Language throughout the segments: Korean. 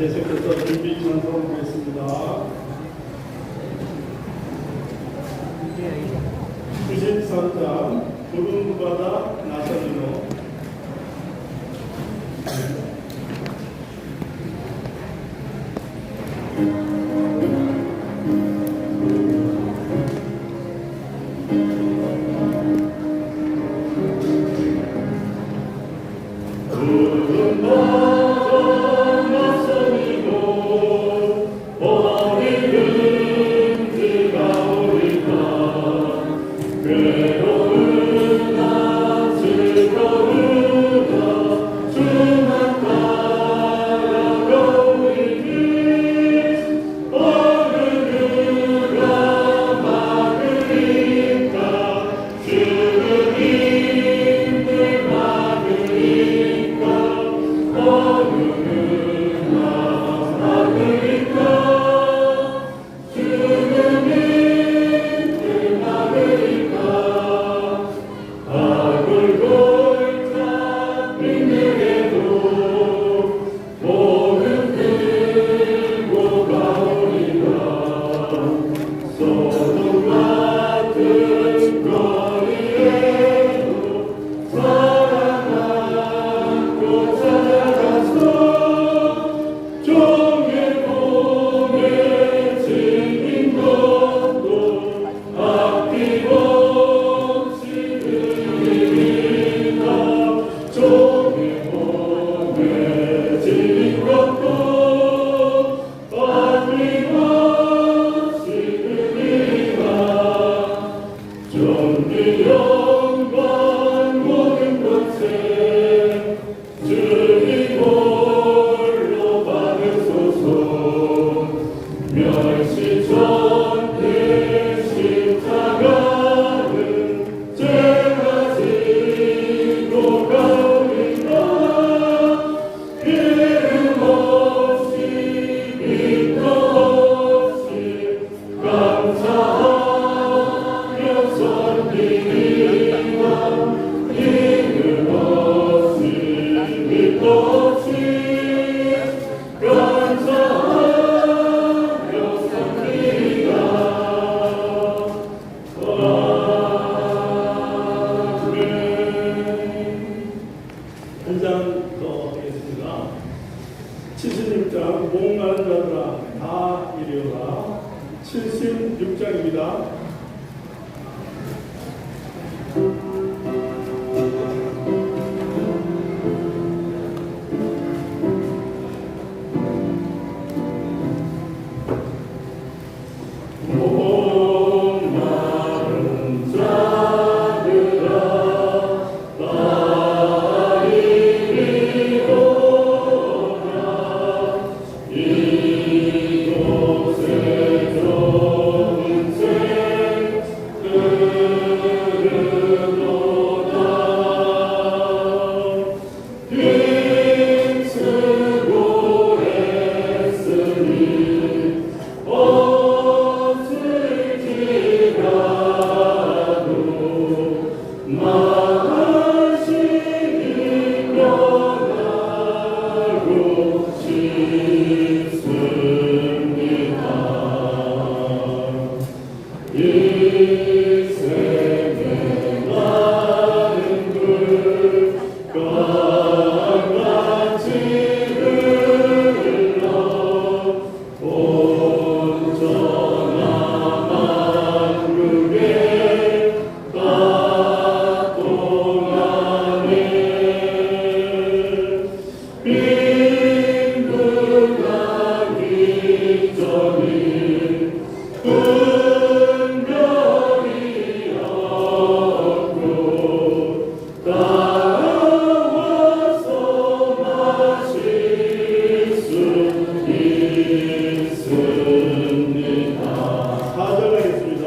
계속해서 준비 찬송하겠습니다. (93장) 푸른 바다 나사리로. 괴로운 낮을 멸시전 십자가는 죄가 지고 가오리라. 이름 없이 믿음 없이 감사하며 섬기리라. 이름 없이 믿음 없이 감사하며 섬기리라. 아멘. 한 장 더 하겠습니다. 76장 목마른 자들아 다 이리오라. 76장입니다. 목마른 자들아 다 이리오라. 이곳에 좋은 새 흐르도다. 힘쓰고 애쓰니 없을지라도 마시기 변하고 싶습니다. 이 생에 많은 물 강같이 흘러 온전한 만국에 가동하네. 빈부가 기전이 분별이 없고 따라와서 마실 수 있습니다. 4절 하겠습니다.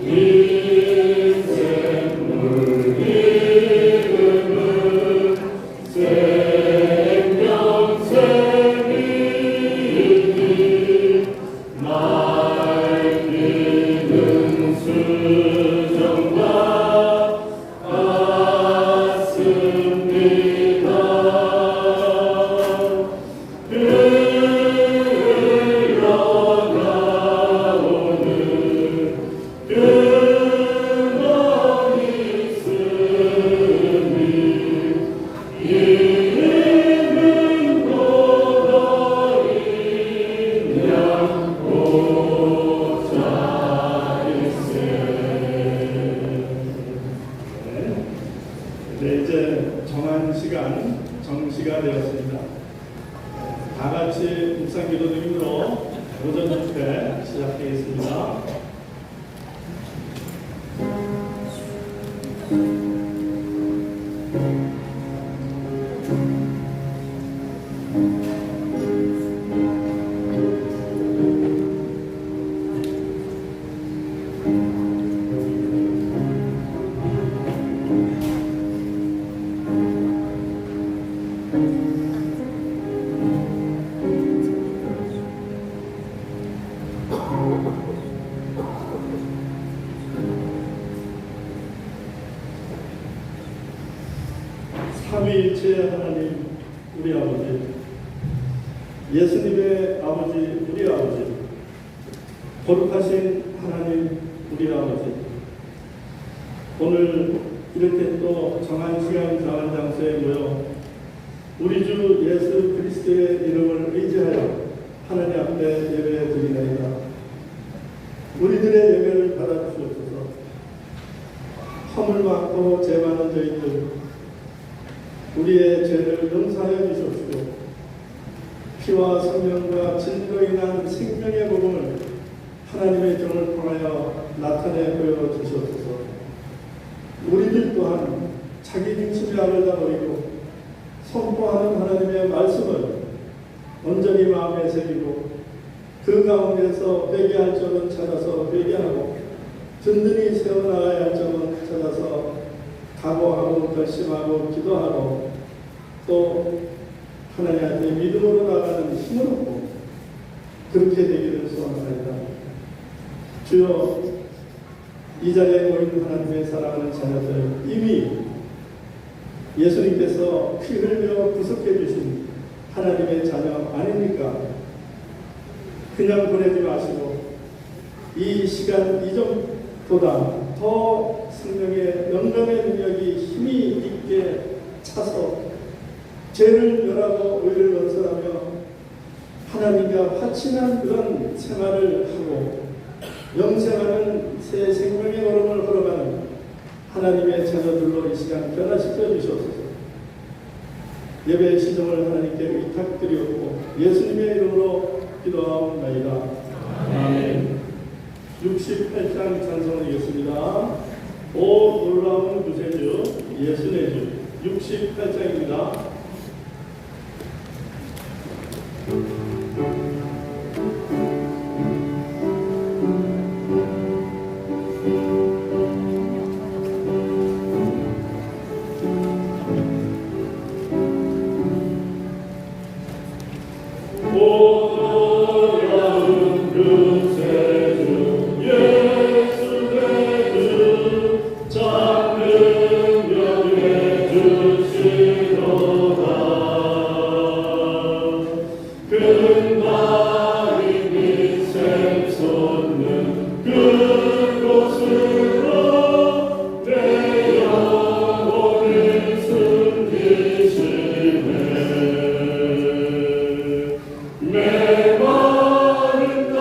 인생물 이름은 생명샘이니 맑기는 수정과 같습니다. 흘러가오는 근원이 있으니 이름은 고도인 양보자일세. 네, 이제 정한 시간, 정시가 되었습니다. 다 같이 묵상 기도 드림으로 오전 집회 시작하겠습니다. 삼위일체 하나님 우리 아버지, 예수님의 아버지 우리 아버지, 거룩하신 하나님 우리 아버지, 오늘 이렇게 또 정한 시간 정한 장소에 모여 우리 주 예수 그리스도의 이름을 의지하여 하나님 앞에 예배 드리나이다. 우리들의 예배를 받아주시옵소서. 허물 많고 죄 많은 저희들 우리의 죄를 용서하여 주시옵시고 피와 성령과 진리로 인한 생명의 복음을 하나님의 종을 통하여 나타내 보여주시옵소서. 우리들 또한 자기 중심의 악을 다 버리고 선포하는 하나님의 말씀을 온전히 마음에 새기고 그 가운데서 회개할 점은 찾아서 회개하고 든든히 세워나가야 할 점은 찾아서 각오하고 결심하고 기도하고 또 하나님한테 믿음으로 나가는 힘을 얻고 그렇게 되기를 소원합니다. 주여, 이 자리에 모인 하나님의 사랑하는 자녀들, 이미 예수님께서 피 흘려 구속해 주신 하나님의 자녀 아닙니까? 그냥 보내지 마시고 이 시간 이전보다 더 성령의 영감의 능력이 힘이 있게 차서 죄를 멸하고 의를 건설하며 하나님과 화친한 그런 생활을 하고 영생하는 새 생명의 걸음을 걸어가는 하나님의 자녀들로 이 시간 변화시켜 주시옵소서. 예배의 시정을 하나님께 의탁드리옵고 예수님의 이름으로 기도하옵나이다. 아멘. 68장 찬송하겠습니다. 오 놀라운 구세주 예수의 주 68장입니다. 내 마른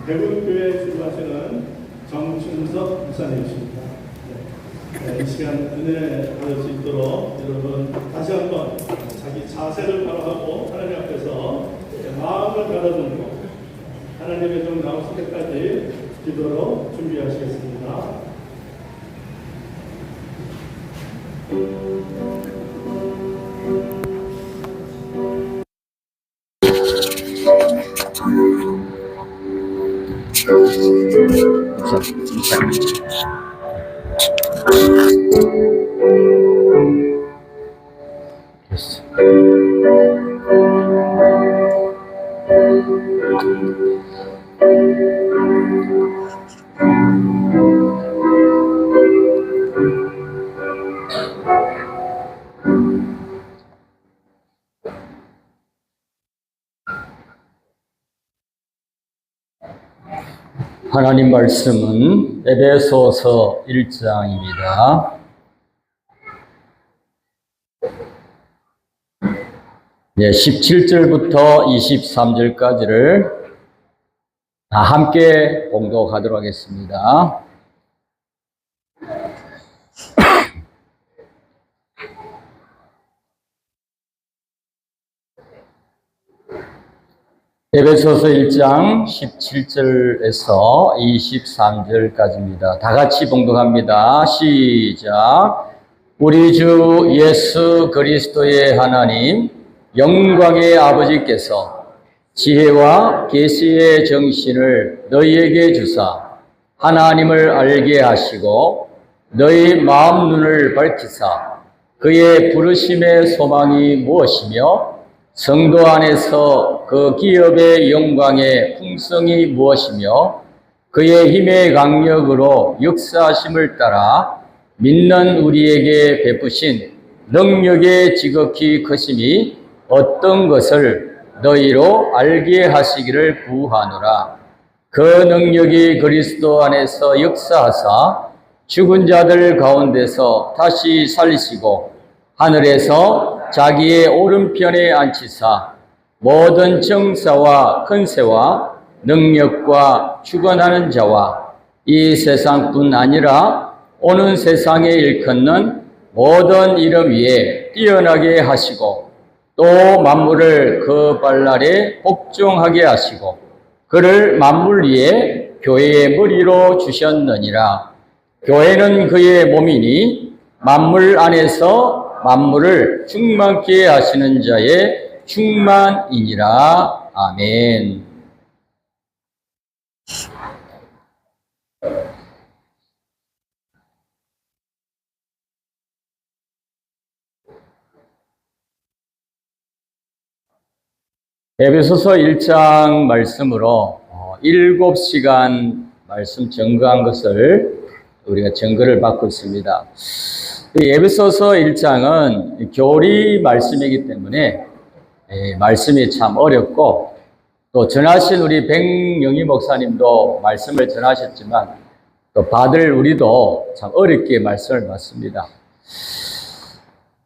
대구교회 출마하시는 정춘석 목사님이십니다. 이 시간 은혜 받을 수 있도록 여러분 다시 한번 자기 자세를 바로 하고 하나님 앞에서 마음을 가다듬고 하나님의 종 나오실 때까지 기도로 준비하시겠습니다. 하나님 말씀은 에베소서 1장입니다. 네, 17절부터 23절까지를 다 함께 봉독하도록 하겠습니다. 에베소서 1장 17절에서 23절까지입니다. 다 같이 봉독합니다. 시작. 우리 주 예수 그리스도의 하나님, 영광의 아버지께서 지혜와 계시의 정신을 너희에게 주사 하나님을 알게 하시고 너희 마음 눈을 밝히사 그의 부르심의 소망이 무엇이며 성도 안에서 그 기업의 영광의 풍성이 무엇이며 그의 힘의 강력으로 역사하심을 따라 믿는 우리에게 베푸신 능력의 지극히 크심이 어떤 것을 너희로 알게 하시기를 구하노라. 그 능력이 그리스도 안에서 역사하사 죽은 자들 가운데서 다시 살리시고 하늘에서 자기의 오른편에 앉히사 모든 정사와 권세와 능력과 주관하는 자와 이 세상뿐 아니라 오는 세상에 일컫는 모든 이름 위에 뛰어나게 하시고 또 만물을 그 발 아래 복종하게 하시고 그를 만물 위에 교회의 머리로 주셨느니라. 교회는 그의 몸이니 만물 안에서 만물을 충만케 하시는 자의 충만이니라. 아멘. 에베소서 1장 말씀으로 7시간 말씀 증거한 것을 우리가 증거를 받고 있습니다. 에베소서 1장은 교리 말씀이기 때문에 말씀이 참 어렵고 또 전하신 우리 백영희 목사님도 말씀을 전하셨지만 또 받을 우리도 참 어렵게 말씀을 받습니다.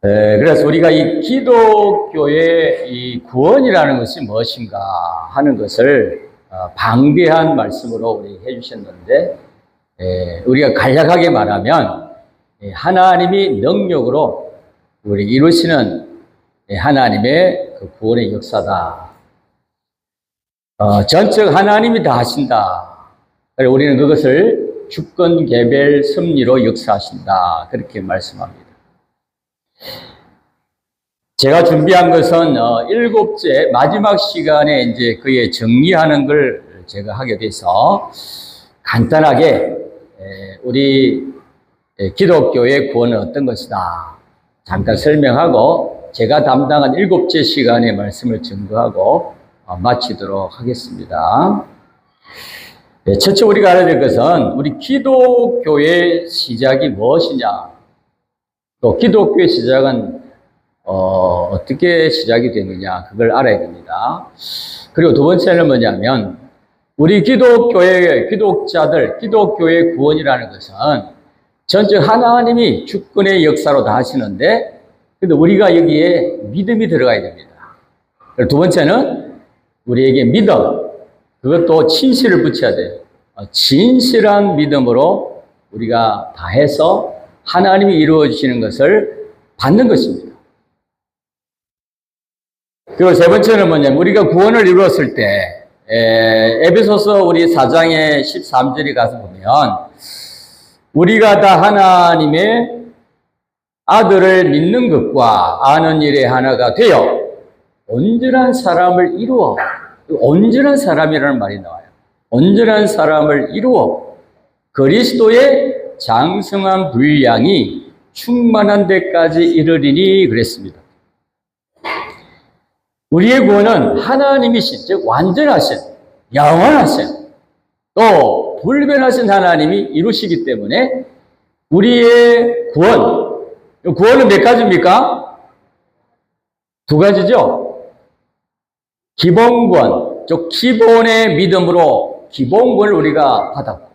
그래서 우리가 이 기독교의 이 구원이라는 것이 무엇인가 하는 것을 방대한 말씀으로 우리 해주셨는데, 우리가 간략하게 말하면 하나님이 능력으로 우리 이루시는 하나님의 그 구원의 역사다. 전적 하나님이 다 하신다. 그래서 우리는 그것을 주권 개별 섭리로 역사하신다. 그렇게 말씀합니다. 제가 준비한 것은 일곱째 마지막 시간에 이제 그의 정리하는 걸 제가 하게 돼서 간단하게 우리 기독교의 구원은 어떤 것이다 잠깐 설명하고 제가 담당한 일곱째 시간의 말씀을 증거하고 마치도록 하겠습니다. 첫째 우리가 알아야 될 것은 우리 기독교의 시작이 무엇이냐, 또 기독교의 시작은 어떻게 시작이 되느냐, 그걸 알아야 됩니다. 그리고 두 번째는 뭐냐면 우리 기독교의 기독자들, 기독교의 구원이라는 것은 전적 하나님이 주권의 역사로 다 하시는데, 그래도 우리가 여기에 믿음이 들어가야 됩니다. 그리고 두 번째는 우리에게 믿음, 그것도 진실을 붙여야 돼요. 진실한 믿음으로 우리가 다 해서 하나님이 이루어주시는 것을 받는 것입니다. 그리고 세 번째는 뭐냐면 우리가 구원을 이루었을 때 에베소서 우리 4장의 13절에 가서 보면 우리가 다 하나님의 아들을 믿는 것과 아는 일에 하나가 되어 온전한 사람을 이루어, 온전한 사람이라는 말이 나와요. 온전한 사람을 이루어 그리스도의 장성한 분량이 충만한 데까지 이르리니 그랬습니다. 우리의 구원은 하나님이신, 즉 완전하신, 영원하신, 또 불변하신 하나님이 이루시기 때문에 우리의 구원은 몇 가지입니까? 두 가지죠. 기본구원, 즉 기본의 믿음으로 기본구원을 우리가 받았고,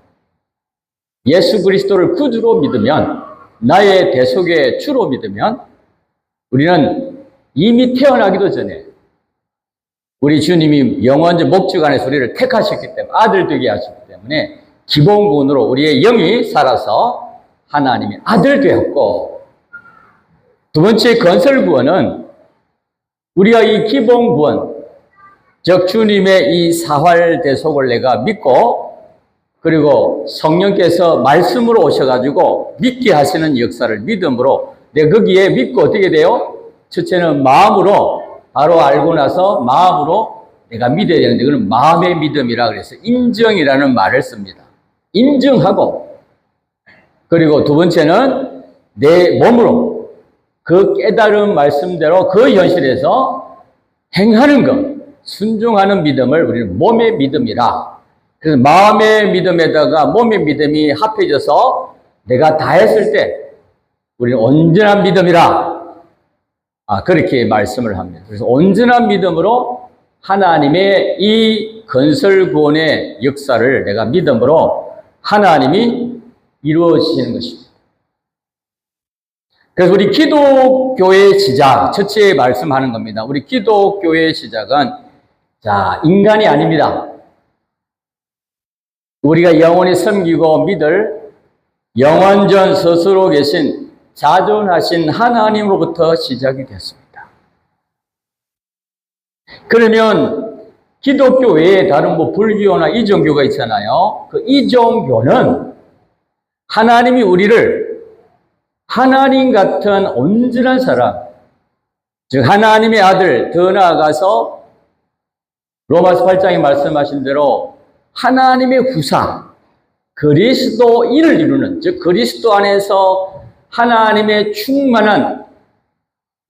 예수 그리스도를 구주로 믿으면, 나의 대속의 주로 믿으면 우리는 이미 태어나기도 전에 우리 주님이 영원적 목적 안에서 우리를 택하셨기 때문에, 아들 되게 하셨기 때문에 기본구원으로 우리의 영이 살아서 하나님의 아들 되었고, 두 번째 건설구원은 우리가 이 기본구원, 즉 주님의 이 사활 대속을 내가 믿고, 그리고 성령께서 말씀으로 오셔가지고 믿게 하시는 역사를 믿음으로 내가 거기에 믿고 어떻게 돼요? 첫째는 마음으로 바로 알고 나서 마음으로 내가 믿어야 되는데, 그건 마음의 믿음이라 그래서 인정이라는 말을 씁니다. 인정하고, 그리고 두 번째는 내 몸으로 그 깨달은 말씀대로 그 현실에서 행하는 것, 순종하는 믿음을 우리는 몸의 믿음이라. 그래서 마음의 믿음에다가 몸의 믿음이 합해져서 내가 다 했을 때 우리는 온전한 믿음이라. 그렇게 말씀을 합니다. 그래서 온전한 믿음으로 하나님의 이 건설구원의 역사를 내가 믿음으로 하나님이 이루어지시는 것입니다. 그래서 우리 기독교의 시작, 첫째 말씀하는 겁니다. 우리 기독교의 시작은 인간이 아닙니다. 우리가 영원히 섬기고 믿을 영원전 스스로 계신 자존하신 하나님으로부터 시작이 됐습니다. 그러면 기독교 외에 다른 불교나 이종교가 있잖아요. 그 이종교는 하나님이 우리를 하나님 같은 온전한 사람, 즉 하나님의 아들, 더 나아가서 로마서 8장에 말씀하신 대로 하나님의 후사, 그리스도인을 이루는, 즉 그리스도 안에서 하나님의 충만한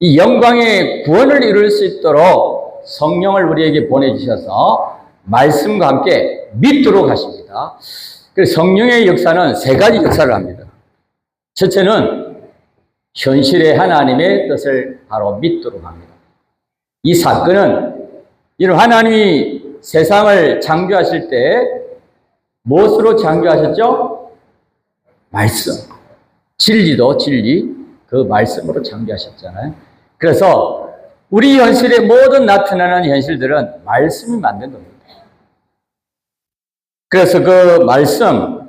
이 영광의 구원을 이룰 수 있도록 성령을 우리에게 보내주셔서 말씀과 함께 믿도록 하십니다. 그래서 성령의 역사는 세 가지 역사를 합니다. 첫째는 현실의 하나님의 뜻을 바로 믿도록 합니다. 이 사건은 이런 하나님이 세상을 창조하실 때 무엇으로 창조하셨죠? 말씀. 진리도 진리, 그 말씀으로 창조하셨잖아요. 그래서 우리 현실에 모든 나타나는 현실들은 말씀이 만든 겁니다. 그래서 그 말씀,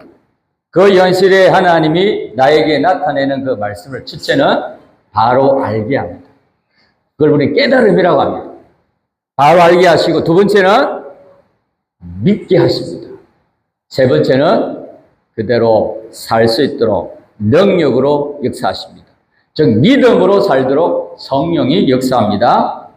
그 현실에 하나님이 나에게 나타내는 그 말씀을 첫째는 바로 알게 합니다. 그걸 우리 깨달음이라고 합니다. 바로 알게 하시고, 두 번째는 믿게 하십니다. 세 번째는 그대로 살 수 있도록 능력으로 역사하십니다. 즉 믿음으로 살도록 성령이 역사합니다.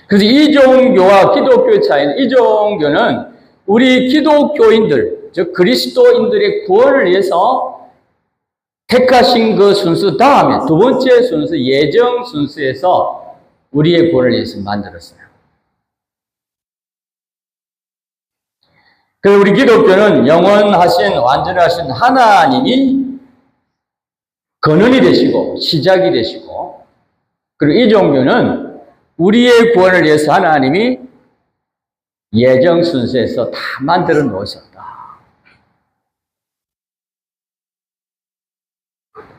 그래서 이종교와 기독교의 차이는, 이종교는 우리 기독교인들, 즉 그리스도인들의 구원을 위해서 택하신 그 순수 다음에 두 번째 순수, 예정 순수에서 우리의 구원을 위해서 만들었어요. 그래서 우리 기독교는 영원하신, 완전하신 하나님이 근원이 되시고 시작이 되시고, 그리고 이 종교는 우리의 구원을 위해서 하나님이 예정 순서에서 다 만들어 놓으셨다.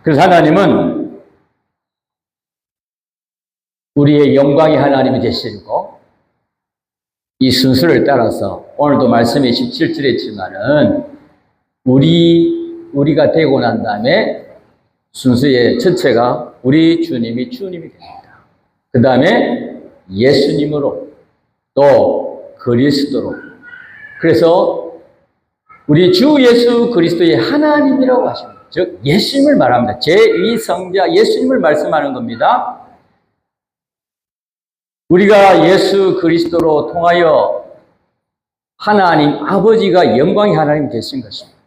그래서 하나님은 우리의 영광의 하나님이 되시고, 이 순서를 따라서 오늘도 말씀이 17절에 있지만은 우리가 되고 난 다음에 순서의 첫째가 우리 주님이 됩니다. 그 다음에 예수님으로, 또 그리스도로. 그래서 우리 주 예수 그리스도의 하나님이라고 하십니다. 즉 예수님을 말합니다. 제2성자 예수님을 말씀하는 겁니다. 우리가 예수 그리스도로 통하여 하나님 아버지가 영광의 하나님 되신 것입니다.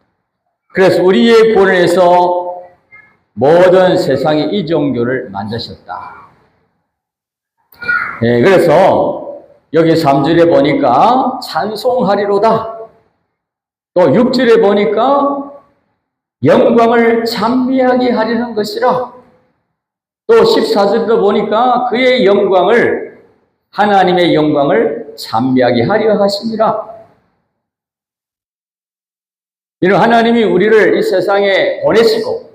그래서 우리의 구원을 위해서 모든 세상의 이 종교를 만드셨다. 네, 그래서 여기 3절에 보니까 찬송하리로다. 또 6절에 보니까 영광을 찬미하게 하려는 것이라. 또 14절도 보니까 그의 영광을, 하나님의 영광을 찬미하게 하려 하시니라. 이런 하나님이 우리를 이 세상에 보내시고,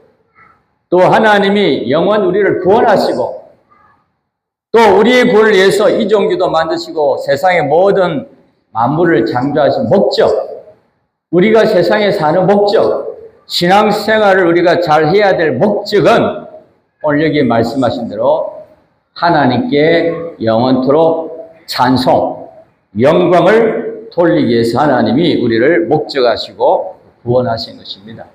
또 하나님이 영원 우리를 구원하시고, 또 우리의 구원을 위해서 이 종교도 만드시고 세상의 모든 만물을 창조하신 목적, 우리가 세상에 사는 목적, 신앙생활을 우리가 잘 해야 될 목적은 오늘 여기 말씀하신 대로 하나님께 영원토록 찬송, 영광을 돌리기 위해서 하나님이 우리를 목적하시고 구원하신 것입니다.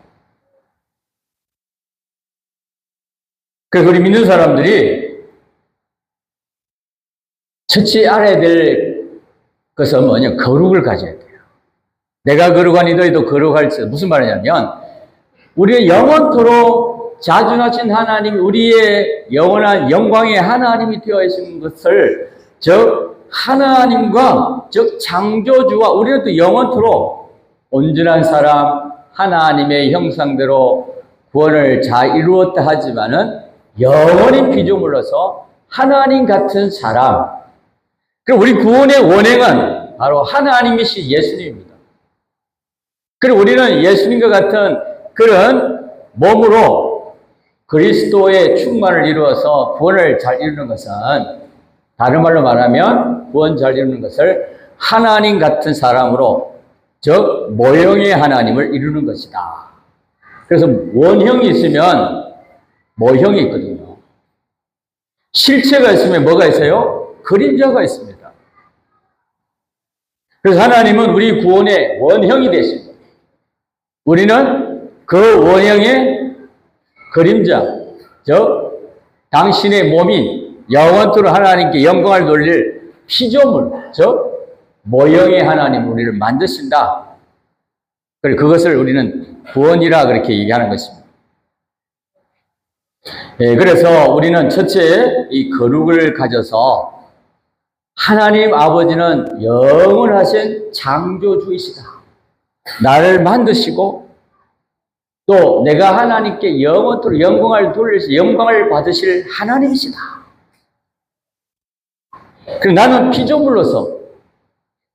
그래서 우리 믿는 사람들이 첫째 알아야 될 것은 뭐냐? 거룩을 가져야 돼요. 내가 거룩하니 너희도 거룩할지. 무슨 말이냐면 우리의 영원토록 자존하신 하나님이 우리의 영원한 영광의 하나님이 되어 계신 것을, 즉 하나님과, 즉 창조주와 우리는 또 영원토록 온전한 사람, 하나님의 형상대로 구원을 잘 이루었다 하지만은 영원히 피조물로서 하나님 같은 사람, 그리고 우리 구원의 원행은 바로 하나님이신 예수님입니다. 그리고 우리는 예수님과 같은 그런 몸으로 그리스도의 충만을 이루어서 구원을 잘 이루는 것은, 다른 말로 말하면 구원 잘 이루는 것을 하나님 같은 사람으로, 즉 모형의 하나님을 이루는 것이다. 그래서 원형이 있으면 모형이 있거든요. 실체가 있으면 뭐가 있어요? 그림자가 있습니다. 그래서 하나님은 우리 구원의 원형이 되신 거예요. 우리는 그 원형의 그림자, 즉 당신의 몸이 영원토록 하나님께 영광을 돌릴 피조물, 즉 모형의 하나님 우리를 만드신다. 그리고 그것을 우리는 구원이라 그렇게 얘기하는 것입니다. 예, 그래서 우리는 첫째 이 거룩을 가져서 하나님 아버지는 영원하신 창조주이시다. 나를 만드시고 또 내가 하나님께 영원토록 영광을 돌리시, 영광을 받으실 하나님이시다. 그리고 나는 피조물로서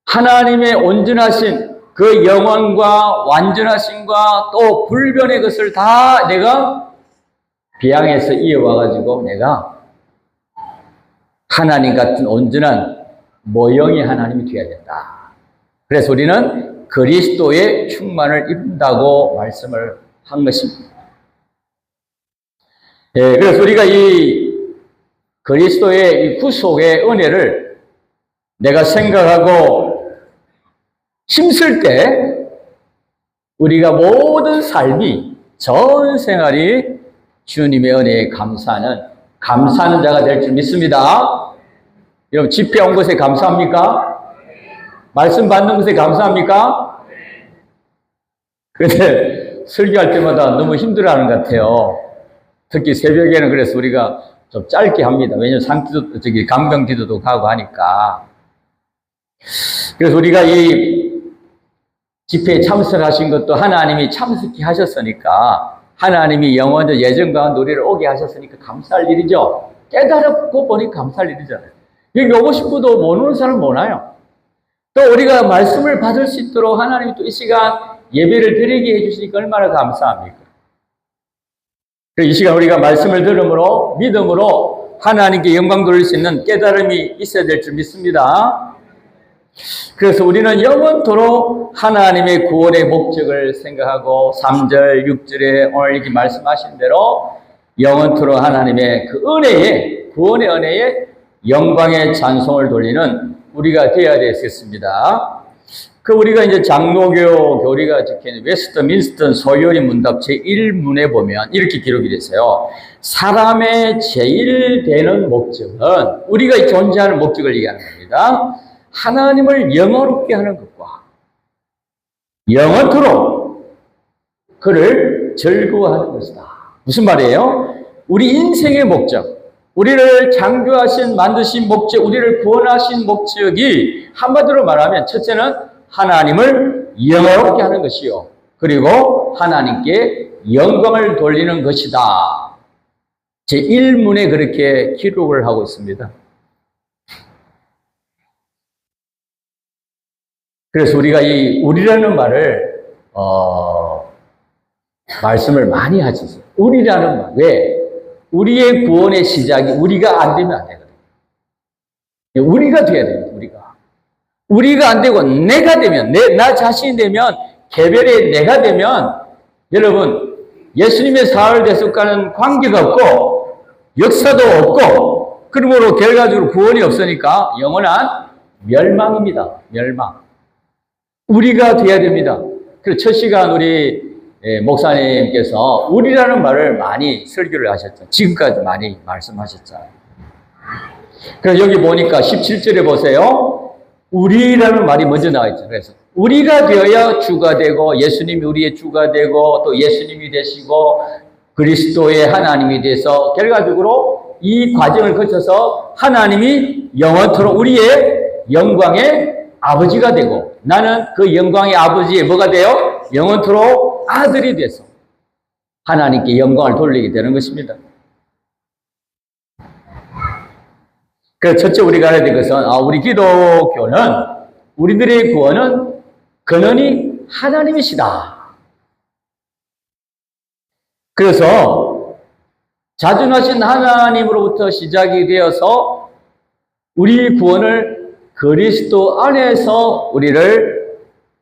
하나님의 온전하신 그 영원과 완전하심과 또 불변의 것을 다 내가 비양에서 이어와가지고 내가 하나님 같은 온전한 모형의 하나님이 되어야 된다. 그래서 우리는 그리스도의 충만을 입는다고 말씀을 한 것입니다. 예, 그래서 우리가 이 그리스도의 이 구속의 은혜를 내가 생각하고 힘쓸 때 우리가 모든 삶이 전 생활이 주님의 은혜에 감사하는 자가 될 줄 믿습니다. 여러분 집회 온 것에 감사합니까? 말씀 받는 것에 감사합니까? 그런데 설교할 때마다 너무 힘들어하는 것 같아요. 특히 새벽에는 그래서 우리가 좀 짧게 합니다. 왜냐하면 상기도, 강경 기도도 가고 하니까. 그래서 우리가 이 집회에 참석하신 것도 하나님이 참석해 하셨으니까, 하나님이 영원한 예정과 노래를 오게 하셨으니까 감사할 일이죠. 깨달았고 보니 감사할 일이잖아요. 여기 오고 싶어도 못 오는 사람 못 와요. 또 우리가 말씀을 받을 수 있도록 하나님이 또 이 시간 예배를 드리게 해주시니까 얼마나 감사합니까? 이 시간 우리가 말씀을 들음으로 믿음으로 하나님께 영광 돌릴 수 있는 깨달음이 있어야 될 줄 믿습니다. 그래서 우리는 영원토록 하나님의 구원의 목적을 생각하고 3절, 6절에 오늘 이렇게 말씀하신 대로 영원토록 하나님의 그 은혜에, 구원의 은혜에 영광의 찬송을 돌리는 우리가 되어야 되겠습니다. 그 우리가 이제 장로교 교리가 적혀있는 웨스트민스터 소요리 문답 제1문에 보면 이렇게 기록이 됐어요. 사람의 제일 되는 목적은 우리가 존재하는 목적을 얘기하는 겁니다. 하나님을 영원롭게 하는 것과 영원토록 그를 즐거워하는 것이다. 무슨 말이에요? 우리 인생의 목적, 우리를 창조하신 만드신 목적, 우리를 구원하신 목적이 한마디로 말하면 첫째는 하나님을 영원롭게 하는 것이요. 그리고 하나님께 영광을 돌리는 것이다. 제1문에 그렇게 기록을 하고 있습니다. 그래서 우리가 이 우리라는 말을 말씀을 많이 하셨어요. 우리라는 말. 왜? 우리의 구원의 시작이 우리가 안 되면 안 되거든요. 우리가 돼야 됩니다. 우리가 안 되고 내가 되면, 나 자신이 되면, 개별의 내가 되면 여러분 예수님의 사흘 대속과는 관계가 없고 역사도 없고 그러므로 결과적으로 구원이 없으니까 영원한 멸망입니다. 멸망. 우리가 돼야 됩니다. 그래서 첫 시간 우리 목사님께서 우리라는 말을 많이 설교를 하셨죠. 지금까지 많이 말씀하셨잖아요. 그래서 여기 보니까 17절에 보세요. 우리라는 말이 먼저 나와 있죠. 그래서 우리가 되어야 주가 되고 예수님이 우리의 주가 되고 또 예수님이 되시고 그리스도의 하나님이 돼서 결과적으로 이 과정을 거쳐서 하나님이 영원토록 우리의 영광의 아버지가 되고 나는 그 영광의 아버지의 뭐가 돼요? 영원토록 아들이 돼서 하나님께 영광을 돌리게 되는 것입니다. 그래서 첫째 우리가 알아야 될 것은 우리 기독교는 우리들의 구원은 근원이 하나님이시다. 그래서 자존하신 하나님으로부터 시작이 되어서 우리 구원을 그리스도 안에서 우리를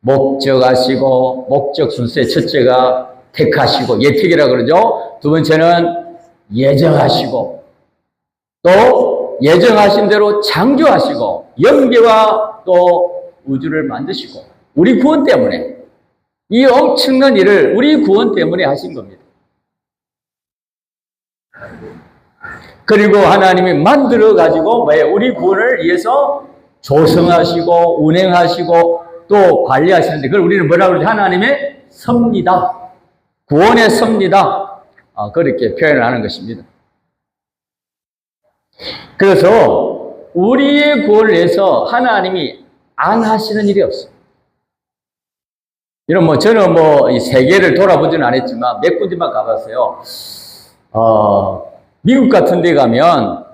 목적하시고 목적 순서의 첫째가 택하시고 예택이라 그러죠. 두 번째는 예정하시고 또 예정하신 대로 창조하시고 영계와 또 우주를 만드시고 우리 구원 때문에 이 엄청난 일을 우리 구원 때문에 하신 겁니다. 그리고 하나님이 만들어 가지고 우리 구원을 위해서 조성하시고 운행하시고 또 관리하시는데 그걸 우리는 뭐라고 그러죠? 하나님의 섭니다. 구원의 섭니다. 그렇게 표현을 하는 것입니다. 그래서 우리의 구원을 위해서 하나님이 안 하시는 일이 없어요. 이런 저는 이 세계를 돌아보지는 않았지만 몇 군데만 가봤어요. 미국 같은 데 가면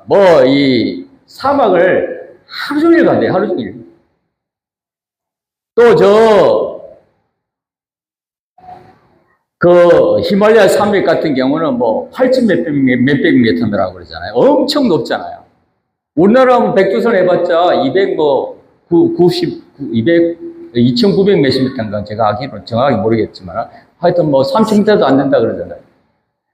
이 사막을 하루 종일 간대요. 하루 종일. 또 그 히말라야 산맥 같은 경우는 뭐 8천 몇백 미터라고 그러잖아요. 엄청 높잖아요. 우리나라 뭐 백두산 해봤자 2,900 몇십 미터인가 제가 알기로 정확하게 모르겠지만 하여튼 뭐 3,000미터도 안 된다 그러잖아요.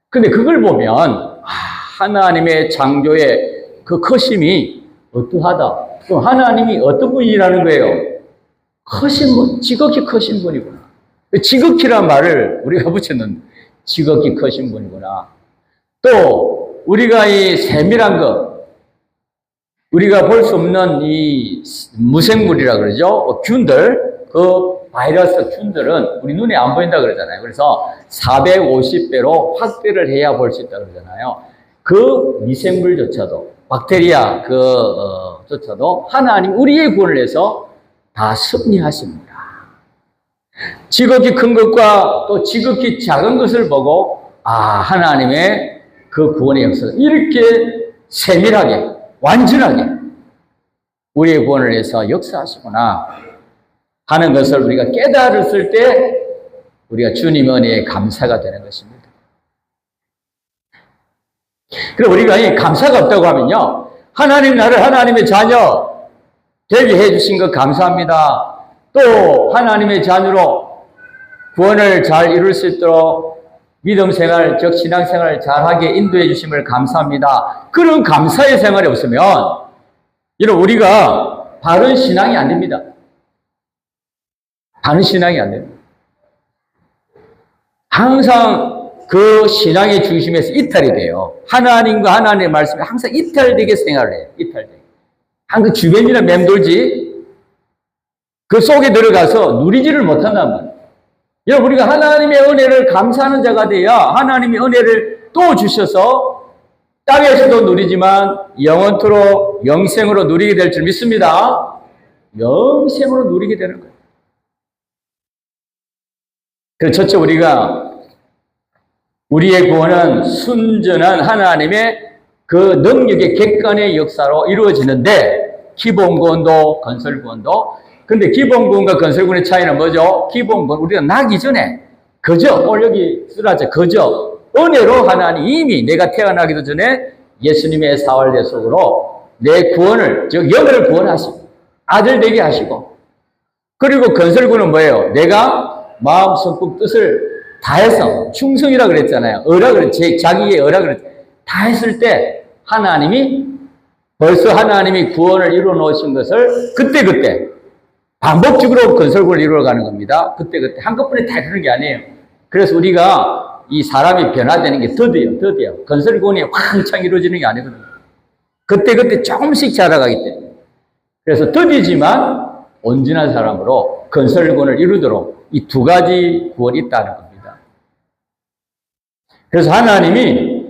근데 그걸 보면 하나님의 창조의 그 크심이 어떠하다. 그럼 하나님이 어떤 분이라는 거예요? 크신 분, 지극히 크신 분이구나. 지극히란 말을 우리가 붙였는데 지극히 크신 분이구나. 또 우리가 이 세밀한 것, 우리가 볼 수 없는 이 무생물이라 그러죠. 균들, 그 바이러스 균들은 우리 눈에 안 보인다 그러잖아요. 그래서 450배로 확대를 해야 볼 수 있다 그러잖아요. 그 미생물조차도, 박테리아 조차도 하나님 우리의 구원을 해서 다 섭리하십니다. 지극히 큰 것과 또 지극히 작은 것을 보고 하나님의 그 구원의 역사가 이렇게 세밀하게 완전하게 우리의 구원을 위해서 역사하시구나 하는 것을 우리가 깨달았을 때 우리가 주님의 은혜에 감사가 되는 것입니다. 그리고 우리가 이 감사가 없다고 하면요, 하나님 나를 하나님의 자녀 되게 해주신 것 감사합니다. 또 하나님의 자녀로 구원을 잘 이룰 수 있도록 믿음 생활, 즉 신앙 생활을 잘하게 인도해 주심을 감사합니다. 그런 감사의 생활이 없으면 이런 우리가 바른 신앙이 안 됩니다. 바른 신앙이 안 됩니다. 항상 그 신앙의 중심에서 이탈이 돼요. 하나님과 하나님의 말씀이 항상 이탈되게 생활을 해요. 이탈되게. 항상 주변이나 맴돌지 그 속에 들어가서 누리지를 못한단 말이에요. 여러분, 우리가 하나님의 은혜를 감사하는 자가 돼야 하나님의 은혜를 또 주셔서 땅에서도 누리지만 영원토록 영생으로 누리게 될 줄 믿습니다. 영생으로 누리게 되는 거예요. 그래서 첫째, 우리의 구원은 순전한 하나님의 그 능력의 객관의 역사로 이루어지는데, 기본구원도 건설구원도. 근데 기본구원과 건설구원의 차이는 뭐죠? 기본구원, 우리가 나기 전에 그저 오늘 여기 쓰라져 그저 은혜로 하나님 이미 내가 태어나기도 전에 예수님의 사활대속으로 내 구원을, 즉 영을 구원하시고 아들 되게 하시고, 그리고 건설구원은 뭐예요? 내가 마음, 성품, 뜻을 다해서 충성이라 그랬잖아요. 자기의 다 했을 때 벌써 하나님이 구원을 이루어 놓으신 것을 그때그때 반복적으로 건설구원을 이루어가는 겁니다. 그때그때 한꺼번에 다 이루는 게 아니에요. 그래서 우리가 이 사람이 변화되는 게 더뎌요. 건설구원이 왕창 이루어지는 게 아니거든요. 그때그때 조금씩 자라가기 때문에. 그래서 더디지만 온전한 사람으로 건설구원을 이루도록 이 두 가지 구원이 있다는 겁니다. 그래서 하나님이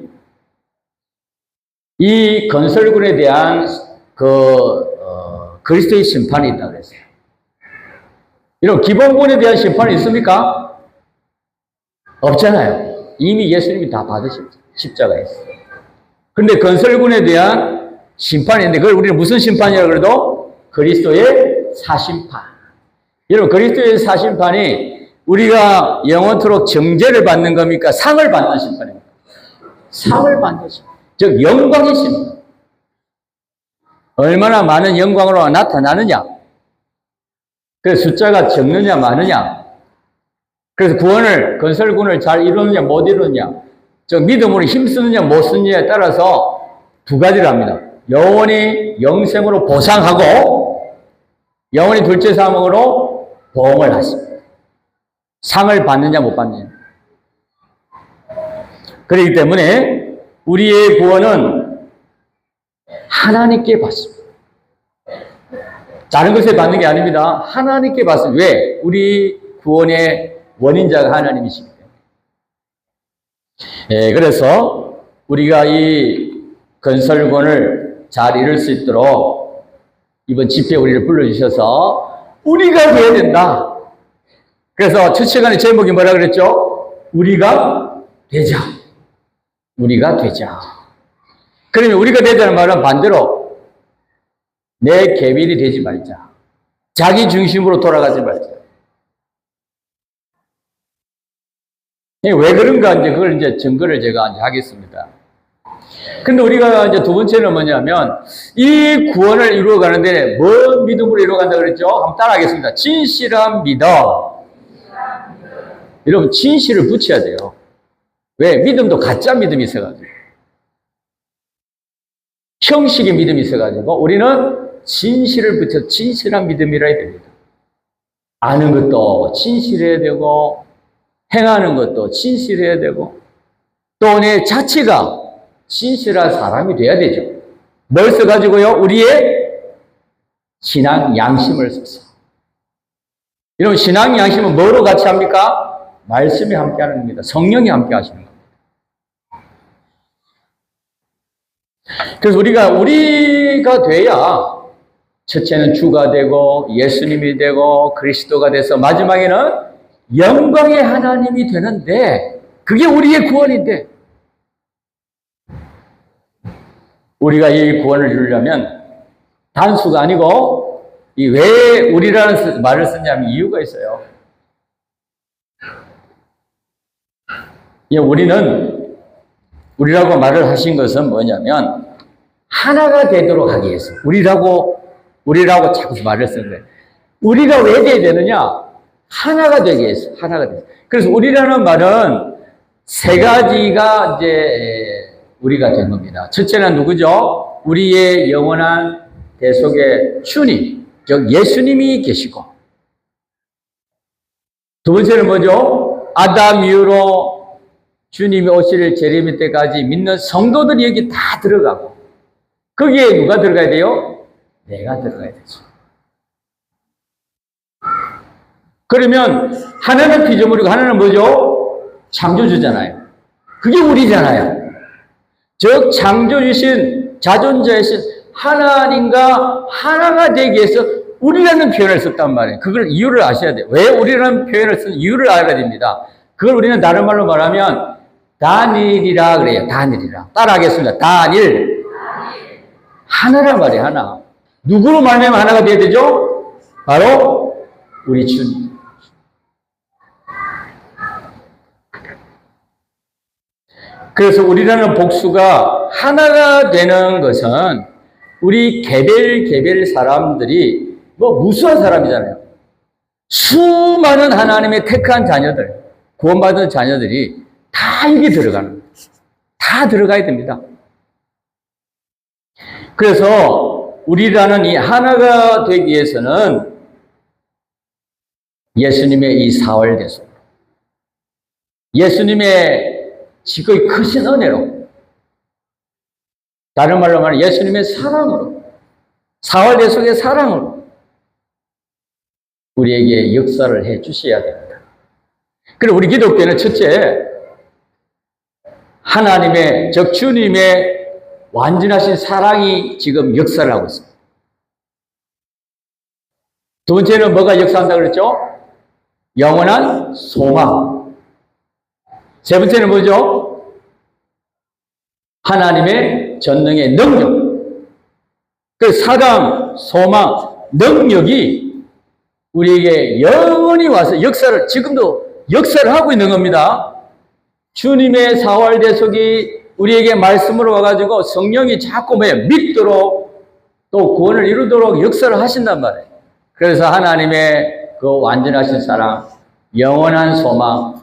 이 건설군에 대한 그리스도의 심판이 있다고 그랬어요. 이런 기본군에 대한 심판이 있습니까? 없잖아요. 이미 예수님이 다 받으신 십자가였어요. 그런데 건설군에 대한 심판이 있는데 그걸 우리는 무슨 심판이라고 그래도 그리스도의 사심판. 여러분, 그리스도의 사심판이 우리가 영원토록 정죄를 받는 겁니까? 상을 받는 심판입니까? 상을 받는 심판. 즉 영광의 심판. 얼마나 많은 영광으로 나타나느냐, 그래서 숫자가 적느냐 많으냐, 그래서 건설구원을 잘 이루느냐 못 이루느냐, 즉 믿음으로 힘쓰느냐 못 쓰느냐에 따라서 두 가지를 합니다. 영원히 영생으로 보상하고 영원히 둘째 사망으로 보응을 하십니다. 상을 받느냐 못 받느냐. 그렇기 때문에 우리의 구원은 하나님께 받습니다. 다른 것에 받는 게 아닙니다. 하나님께 받습니다. 왜? 우리 구원의 원인자가 하나님이시기 때문에. 그래서 우리가 이 건설구원을 잘 이룰 수 있도록 이번 집회에 우리를 불러주셔서 우리가 되어야 된다. 그래서 첫 시간의 제목이 뭐라 그랬죠? 우리가 되자. 우리가 되자. 그러면 우리가 되자는 말은 반대로 내 계밀이 되지 말자. 자기 중심으로 돌아가지 말자. 왜 그런가 이제 그걸 이제 증거를 제가 이제 하겠습니다. 근데 우리가 이제 두 번째는 뭐냐면 이 구원을 이루어 가는데 뭔 믿음으로 이루어 간다 그랬죠? 한번 따라 하겠습니다. 진실한 믿음. 여러분 진실을 붙여야 돼요. 왜? 믿음도 가짜 믿음이 있어가지고. 형식의 믿음이 있어가지고 우리는 진실을 붙여 진실한 믿음이라 해야 됩니다. 아는 것도 진실해야 되고 행하는 것도 진실해야 되고 또 내 자체가 진실한 사람이 돼야 되죠. 뭘 써가지고요? 우리의 신앙 양심을 써서. 여러분 신앙 양심은 뭐로 같이 합니까? 말씀이 함께 하는 겁니다. 성령이 함께 하시는 겁니다. 그래서 우리가 돼야 첫째는 주가 되고 예수님이 되고 그리스도가 돼서 마지막에는 영광의 하나님이 되는데 그게 우리의 구원인데 우리가 이 구원을 이루려면 단수가 아니고 왜 우리라는 말을 쓰냐면 이유가 있어요. 우리라고 말을 하신 것은 뭐냐면 하나가 되도록 하기 위해서 우리라고 자꾸 말을 쓰는 거예요. 우리가 왜 돼야 되느냐? 하나가 되기 위해서 하나가 되기 위해서. 그래서 우리라는 말은 세 가지가 이제 우리가 된 겁니다. 첫째는 누구죠? 우리의 영원한 대속의 주님, 즉 예수님이 계시고 두 번째는 뭐죠? 아담 이후로 주님이 오실 재림의 때까지 믿는 성도들이 여기 다 들어가고 거기에 누가 들어가야 돼요? 내가 들어가야 되죠. 그러면 하나는 피조물이고 하나는 뭐죠? 창조주잖아요. 그게 우리잖아요. 즉 창조주신 자존자이신 하나님과 하나가 되기 위해서 우리라는 표현을 썼단 말이에요. 그걸 이유를 아셔야 돼요. 왜 우리라는 표현을 쓴 이유를 알아야 됩니다. 그걸 우리는 다른 말로 말하면 단일이라 그래요. 단일이라. 따라하겠습니다. 단일. 하나란 말이에요. 하나. 누구로 말하면 하나가 돼야 되죠? 바로 우리 주님. 그래서 우리라는 복수가 하나가 되는 것은 우리 개별 사람들이 무수한 사람이잖아요. 수많은 하나님의 택한 자녀들, 구원받은 자녀들이 다 여기 들어가는 거예요. 다 들어가야 됩니다. 그래서 우리라는 이 하나가 되기 위해서는 예수님의 이 사월대속, 예수님의 지극히 크신 은혜로, 다른 말로 말하면 예수님의 사랑으로, 사월대속의 사랑으로 우리에게 역사를 해 주셔야 됩니다. 그리고 우리 기독교는 첫째, 하나님의, 즉 주님의 완전하신 사랑이 지금 역사를 하고 있습니다. 두 번째는 뭐가 역사한다고 그랬죠? 영원한 소망. 세 번째는 뭐죠? 하나님의 전능의 능력. 그 사랑, 소망, 능력이 우리에게 영원히 와서 역사를, 지금도 역사를 하고 있는 겁니다. 주님의 사월대속이 우리에게 말씀으로 와가지고 성령이 자꾸 믿도록 또 구원을 이루도록 역사를 하신단 말이에요. 그래서 하나님의 그 완전하신 사랑, 영원한 소망,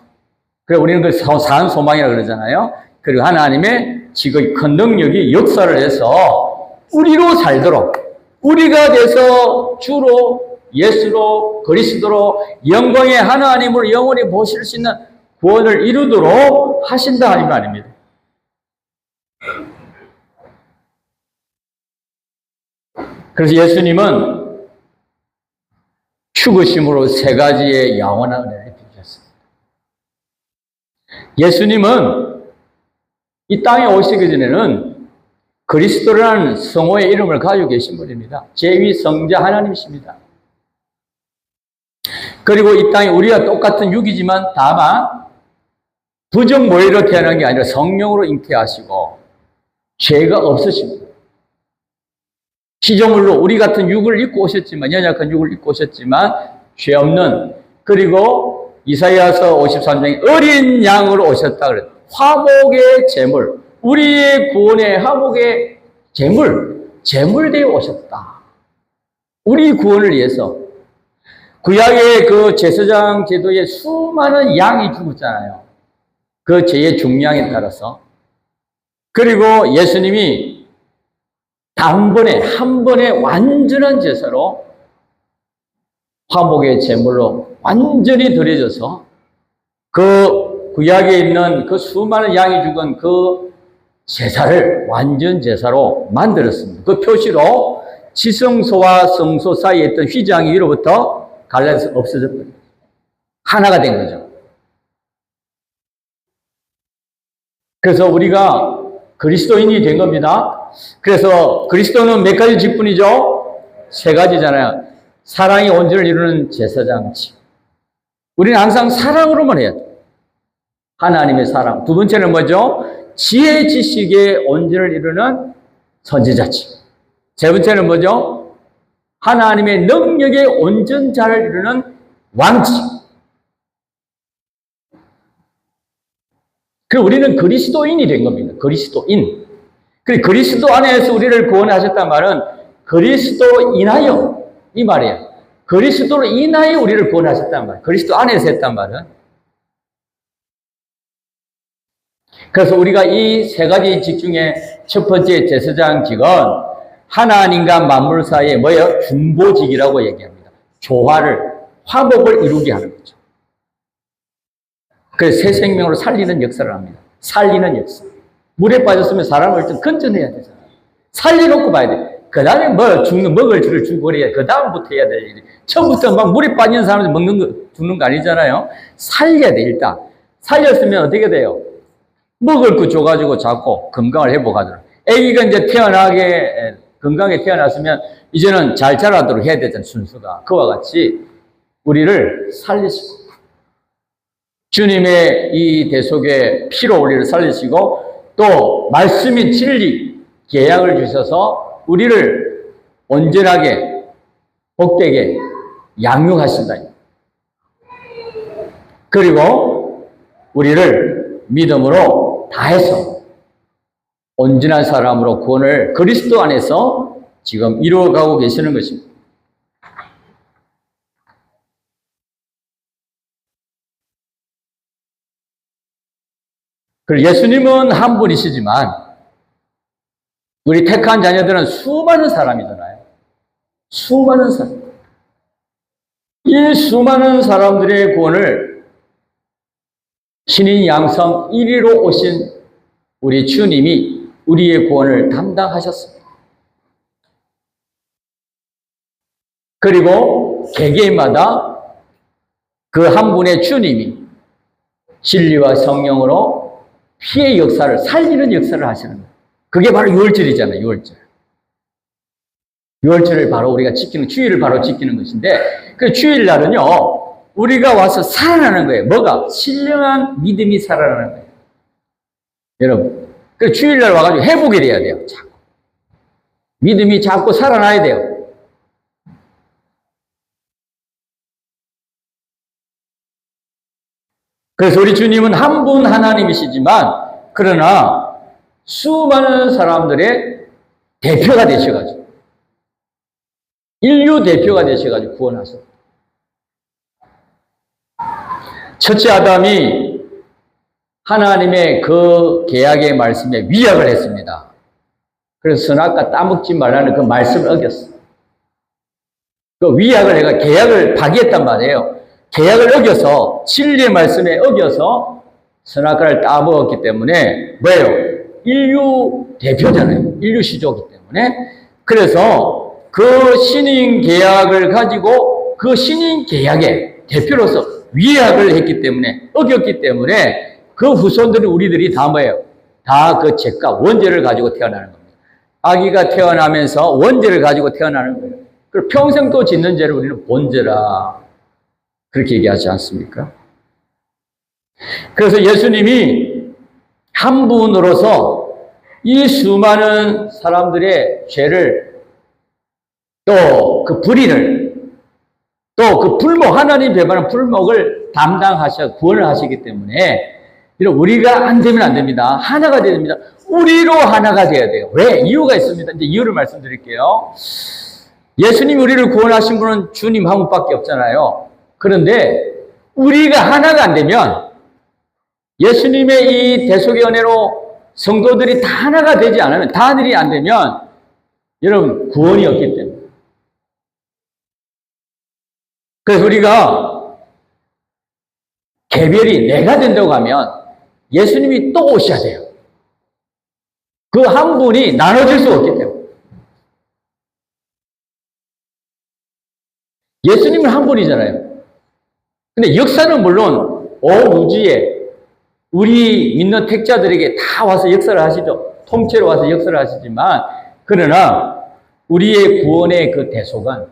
그리고 우리는 그 사한 소망이라고 그러잖아요. 그리고 하나님의 지극히 큰 능력이 역사를 해서 우리로 살도록, 우리가 돼서 주로, 예수로, 그리스도로, 영광의 하나님을 영원히 보실 수 있는 구원을 이루도록 하신다 하는 말입니다. 그래서 예수님은 죽으심으로 세 가지의 영원한 은혜를 주셨습니다. 예수님은 이 땅에 오시기 전에는 그리스도라는 성호의 이름을 가지고 계신 분입니다. 제2 성자 하나님이십니다. 그리고 이 땅에 우리와 똑같은 육이지만 다만 부정 모의로 태어난 게 아니라 성령으로 잉태하시고 죄가 없으십니다. 피조물로 우리 같은 육을 입고 오셨지만, 연약한 육을 입고 오셨지만 죄 없는, 그리고 이사야서 53장에 어린 양으로 오셨다 그래. 화목의 제물, 우리의 구원의 화목의 제물 되어 오셨다. 우리 구원을 위해서. 구약의 그 제사장 제도에 수많은 양이 죽었잖아요. 그 죄의 중량에 따라서. 그리고 예수님이 단번에 한 번에 완전한 제사로 화목의 제물로 완전히 드려져서 그 구약에 있는 그 수많은 양이 죽은 그 제사를 완전 제사로 만들었습니다. 그 표시로 지성소와 성소 사이에 있던 휘장이 위로부터 갈라져서 없어졌거든요. 하나가 된 거죠. 그래서 우리가 그리스도인이 된 겁니다. 그래서 그리스도는 몇 가지 직분이죠? 세 가지잖아요. 사랑이 온전을 이루는 제사장직. 우리는 항상 사랑으로만 해야 돼요. 하나님의 사랑. 두 번째는 뭐죠? 지혜 지식의 온전을 이루는 선지자직. 세 번째는 뭐죠? 하나님의 능력의 온전자를 이루는 왕직. 그리고 우리는 그리스도인이 된 겁니다. 그리스도인. 그리고 그리스도 안에서 우리를 구원하셨단 말은 그리스도로 인하여, 이 말이에요. 그리스도로 인하여 우리를 구원하셨단 말이에요. 그리스도 안에서 했단 말은. 그래서 우리가 이 세 가지 직 중에 첫 번째 제사장직은 하나님과 만물 사이에 뭐예요? 중보직이라고 얘기합니다. 조화를, 화목을 이루게 하는 거죠. 그래서 새 생명으로 살리는 역사를 합니다. 살리는 역사. 물에 빠졌으면 사람을 좀 건져내야 되잖아요. 살려놓고 봐야 돼. 그 다음에 먹을 줄을 주고 그래야 그 다음부터 해야 될 일이. 처음부터 막 물에 빠진 사람들 죽는 거 아니잖아요. 살려야 돼, 일단. 살렸으면 어떻게 돼요? 먹을 거 줘가지고 자꾸 건강을 회복하도록. 아기가 이제 건강하게 태어났으면 이제는 잘 자라도록 해야 되잖아요, 순수가. 그와 같이 우리를 살리시고. 주님의 이 대속의 피로 우리를 살리시고 또 말씀인 진리, 계약을 주셔서 우리를 온전하게 복되게 양육하신다. 그리고 우리를 믿음으로 다해서 온전한 사람으로 구원을 그리스도 안에서 지금 이루어가고 계시는 것입니다. 그리고 예수님은 한 분이시지만 우리 택한 자녀들은 수많은 사람이잖아요. 수많은 사람. 이 수많은 사람들의 구원을 신인 양성 1위로 오신 우리 주님이 우리의 구원을 담당하셨습니다. 그리고 개개인마다 그 한 분의 주님이 진리와 성령으로 피의 역사를 살리는 역사를 하시는 거예요. 그게 바로 유월절이잖아요. 유월절. 유월절을 바로 우리가 지키는, 주일을 바로 지키는 것인데 그 주일날은요 우리가 와서 살아나는 거예요. 뭐가? 신령한 믿음이 살아나는 거예요. 여러분, 그 주일날 와가지고 회복이 돼야 돼요. 자꾸. 믿음이 자꾸 살아나야 돼요. 그래서 우리 주님은 한 분 하나님이시지만 그러나 수많은 사람들의 대표가 되셔가지고 인류 대표가 되셔가지고 구원하셨다. 첫째 아담이 하나님의 그 계약의 말씀에 위약을 했습니다. 그래서 선악과 따먹지 말라는 그 말씀을 어겼어. 그 위약을 해가 계약을 파기했단 말이에요. 계약을 어겨서 진리의 말씀에 어겨서 선악과를 따먹었기 때문에 뭐예요? 인류 대표잖아요. 인류 시조이기 때문에. 그래서 그 신인 계약을 가지고 그 신인 계약의 대표로서 위약을 했기 때문에 어겼기 때문에 그 후손들이 우리들이 다 뭐예요? 다 그 죄가 원죄를 가지고 태어나는 겁니다. 아기가 태어나면서 원죄를 가지고 태어나는 거예요. 그리고 평생 또 짓는 죄를 우리는 본죄라 그렇게 얘기하지 않습니까? 그래서 예수님이 한 분으로서 이 수많은 사람들의 죄를 또 그 불의를 또 그 풀목, 하나님 배반한 풀목을 담당하셔, 구원을 하시기 때문에, 이런 우리가 안 되면 안 됩니다. 하나가 돼야 됩니다. 우리로 하나가 돼야 돼요. 왜? 이유가 있습니다. 이제 이유를 말씀드릴게요. 예수님 우리를 구원하신 분은 주님 한 분밖에 없잖아요. 그런데 우리가 하나가 안 되면 예수님의 이 대속의 은혜로 성도들이 다 하나가 되지 않으면, 단일이 안 되면 여러분 구원이 없기 때문에. 그래서 우리가 개별이 내가 된다고 하면 예수님이 또 오셔야 돼요. 그 한 분이 나눠질 수 없기 때문에. 예수님은 한 분이잖아요. 근데 역사는 물론 온 우주에 우리 믿는 택자들에게 다 와서 역사를 하시죠. 통째로 와서 역사를 하시지만, 그러나 우리의 구원의 그 대속은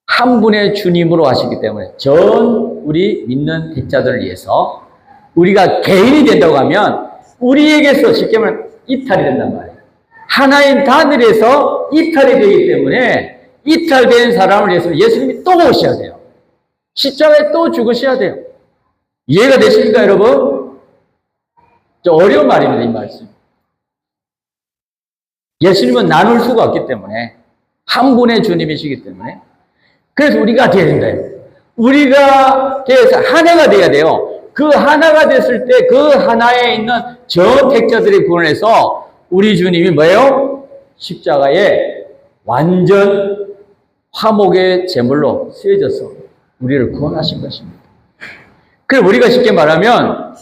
한 분의 주님으로 하시기 때문에 전 우리 믿는 택자들을 위해서 우리가 개인이 된다고 하면 우리에게서 쉽게 말하면 이탈이 된단 말이에요. 하나인 단일에서 이탈이 되기 때문에 이탈된 사람을 위해서 예수님이 또 오셔야 돼요. 십자가에 또 죽으셔야 돼요. 이해가 되십니까, 여러분? 좀 어려운 말입니다, 이 말씀. 예수님은 나눌 수가 없기 때문에, 한 분의 주님이시기 때문에, 그래서 우리가 되어야 된다. 우리가 되어서 하나가 되어야 돼요. 그 하나가 됐을 때 그 하나에 있는 저 택자들이 구원해서 우리 주님이 뭐예요? 십자가에 완전 화목의 제물로 쓰여져서 우리를 구원하신 것입니다. 그럼 우리가 쉽게 말하면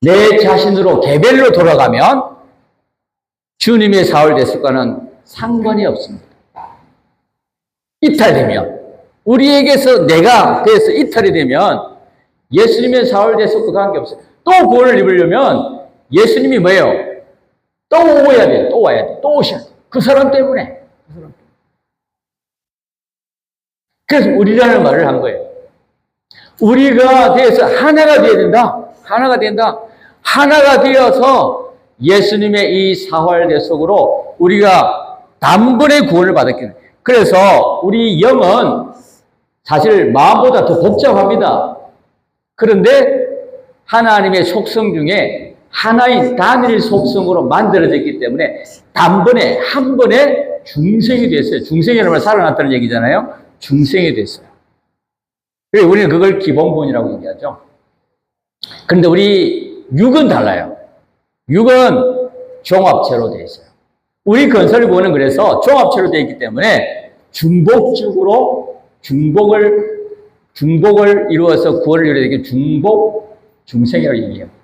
내 자신으로 개별로 돌아가면 주님의 사울 대속과는 상관이 없습니다. 이탈되면, 우리에게서 내가 돼서 이탈이 되면 예수님의 사울 대속과 관계없어요. 또 구원을 입으려면 예수님이 뭐예요? 또 오야 돼요. 또 와야 돼요. 또 오셔야 돼요. 그 사람 때문에. 그래서 우리라는 말을 한 거예요. 우리가 되어서 하나가 되어야 된다. 하나가 된다. 하나가 되어서 예수님의 이 사활 대속으로 우리가 단번에 구원을 받았기 때문에. 그래서 우리 영은 사실 마음보다 더 복잡합니다. 그런데 하나님의 속성 중에 하나인 단일 속성으로 만들어졌기 때문에 단번에 한 번에 중생이 됐어요. 중생이라는 말 살아났다는 얘기잖아요. 중생이 됐어요. 그래서 우리는 그걸 기본본이라고 얘기하죠. 그런데 우리 육은 달라요. 육은 종합체로 되어 있어요. 우리 건설구원은 그래서 종합체로 되어 있기 때문에 중복적으로 중복을 이루어서 구원을 이루어야 되기 중복, 중생이라고 얘기합니다.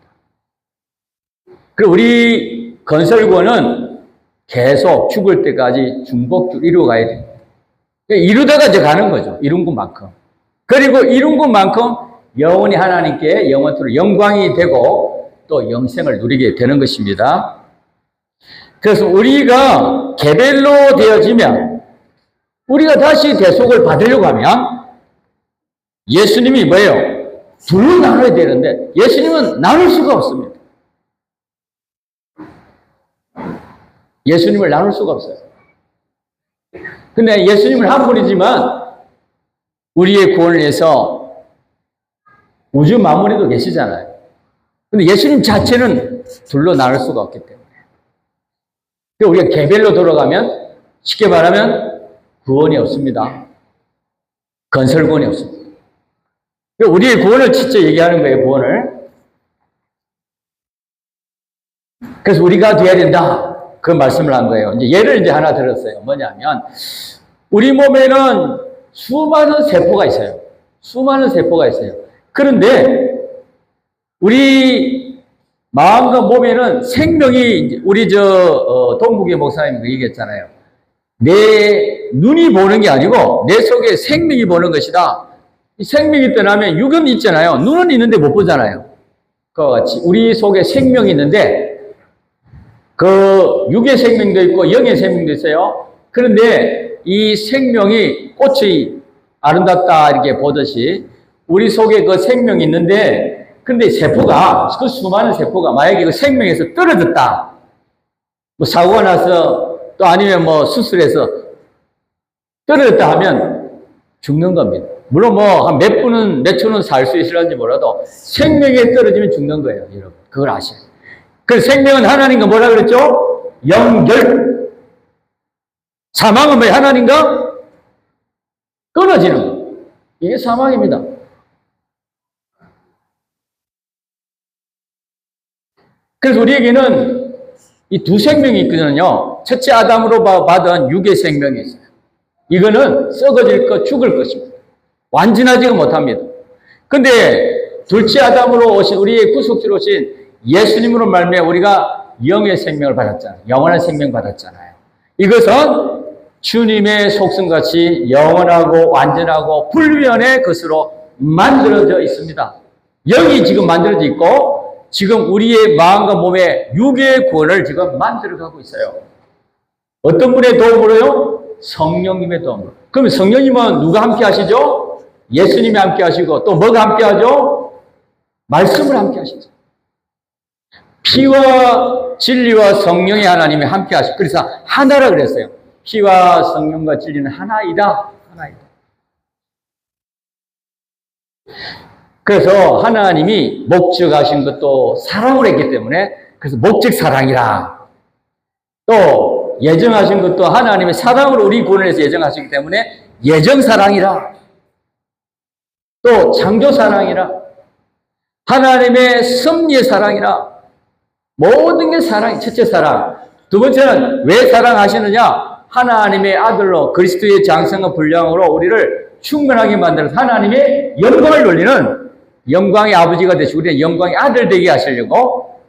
그리고 우리 건설구원은 계속 죽을 때까지 중복적으로 이루어가야 됩니다. 이루다가 이제 가는 거죠. 이룬 것만큼. 그리고 이룬 것만큼 영원히 하나님께 영원토록 영광이 되고 또 영생을 누리게 되는 것입니다. 그래서 우리가 개별로 되어지면 우리가 다시 대속을 받으려고 하면 예수님이 뭐예요? 둘로 나눠야 되는데 예수님은 나눌 수가 없습니다. 예수님을 나눌 수가 없어요. 근데 예수님은 한 분이지만 우리의 구원을 위해서 우주 만물에도 계시잖아요. 근데 예수님 자체는 둘로 나눌 수가 없기 때문에. 우리가 개별로 돌아가면 쉽게 말하면 구원이 없습니다. 건설구원이 없습니다. 우리의 구원을 진짜 얘기하는 거예요, 구원을. 그래서 우리가 돼야 된다. 그 말씀을 한 거예요. 이제 예를 이제 하나 들었어요. 뭐냐면, 우리 몸에는 수많은 세포가 있어요. 수많은 세포가 있어요. 그런데, 우리 마음과 몸에는 생명이, 우리 동국의 목사님 얘기했잖아요. 내 눈이 보는 게 아니고, 내 속에 생명이 보는 것이다. 이 생명이 떠나면 육은 있잖아요. 눈은 있는데 못 보잖아요. 그와 같이, 우리 속에 생명이 있는데, 그 육의 생명도 있고 영의 생명도 있어요. 그런데 이 생명이 꽃이 아름답다 이렇게 보듯이 우리 속에 그 생명이 있는데 근데 세포가 그 수많은 세포가 만약에 그 생명에서 떨어졌다. 뭐 사고가 나서 또 아니면 뭐 수술해서 떨어졌다 하면 죽는 겁니다. 물론 뭐 한 몇 분은 몇 초는 살 수 있을지 몰라도 생명에 떨어지면 죽는 거예요, 여러분. 그걸 아셔야 돼요. 그 생명은 하나님과 뭐라 그랬죠? 연결. 사망은 뭐 하나님과 끊어지는 거. 이게 사망입니다. 그래서 우리에게는 이 두 생명이 있거든요. 첫째 아담으로 받은 육의 생명이 있어요. 이거는 썩어질 것, 죽을 것입니다. 완전하지가 못합니다. 근데 둘째 아담으로 오신 우리의 구속주로 오신 예수님으로 말미암아 우리가 영의 생명을 받았잖아요. 영원한 생명 받았잖아요. 이것은 주님의 속성같이 영원하고 완전하고 불변의 것으로 만들어져 있습니다. 영이 지금 만들어져 있고 지금 우리의 마음과 몸에 육의 구원을 지금 만들어가고 있어요. 어떤 분의 도움으로요? 성령님의 도움으로. 그럼 성령님은 누가 함께 하시죠? 예수님이 함께 하시고 또 뭐가 함께 하죠? 말씀을 함께 하시죠. 피와 진리와 성령의 하나님이 함께 하시고 그래서 하나라 그랬어요. 피와 성령과 진리는 하나이다. 하나이다. 그래서 하나님이 목적하신 것도 사랑으로 했기 때문에 그래서 목적 사랑이라. 또 예정하신 것도 하나님의 사랑으로 우리 구원을 해서 예정하시기 때문에 예정 사랑이라. 또 창조 사랑이라. 하나님의 섭리의 사랑이라. 모든 게 사랑이 첫째 사랑. 두 번째는 왜 사랑하시느냐? 하나님의 아들로 그리스도의 장성과 분량으로 우리를 충만하게 만들어서 하나님의 영광을 돌리는 영광의 아버지가 되시고 우리는 영광의 아들 되게 하시려고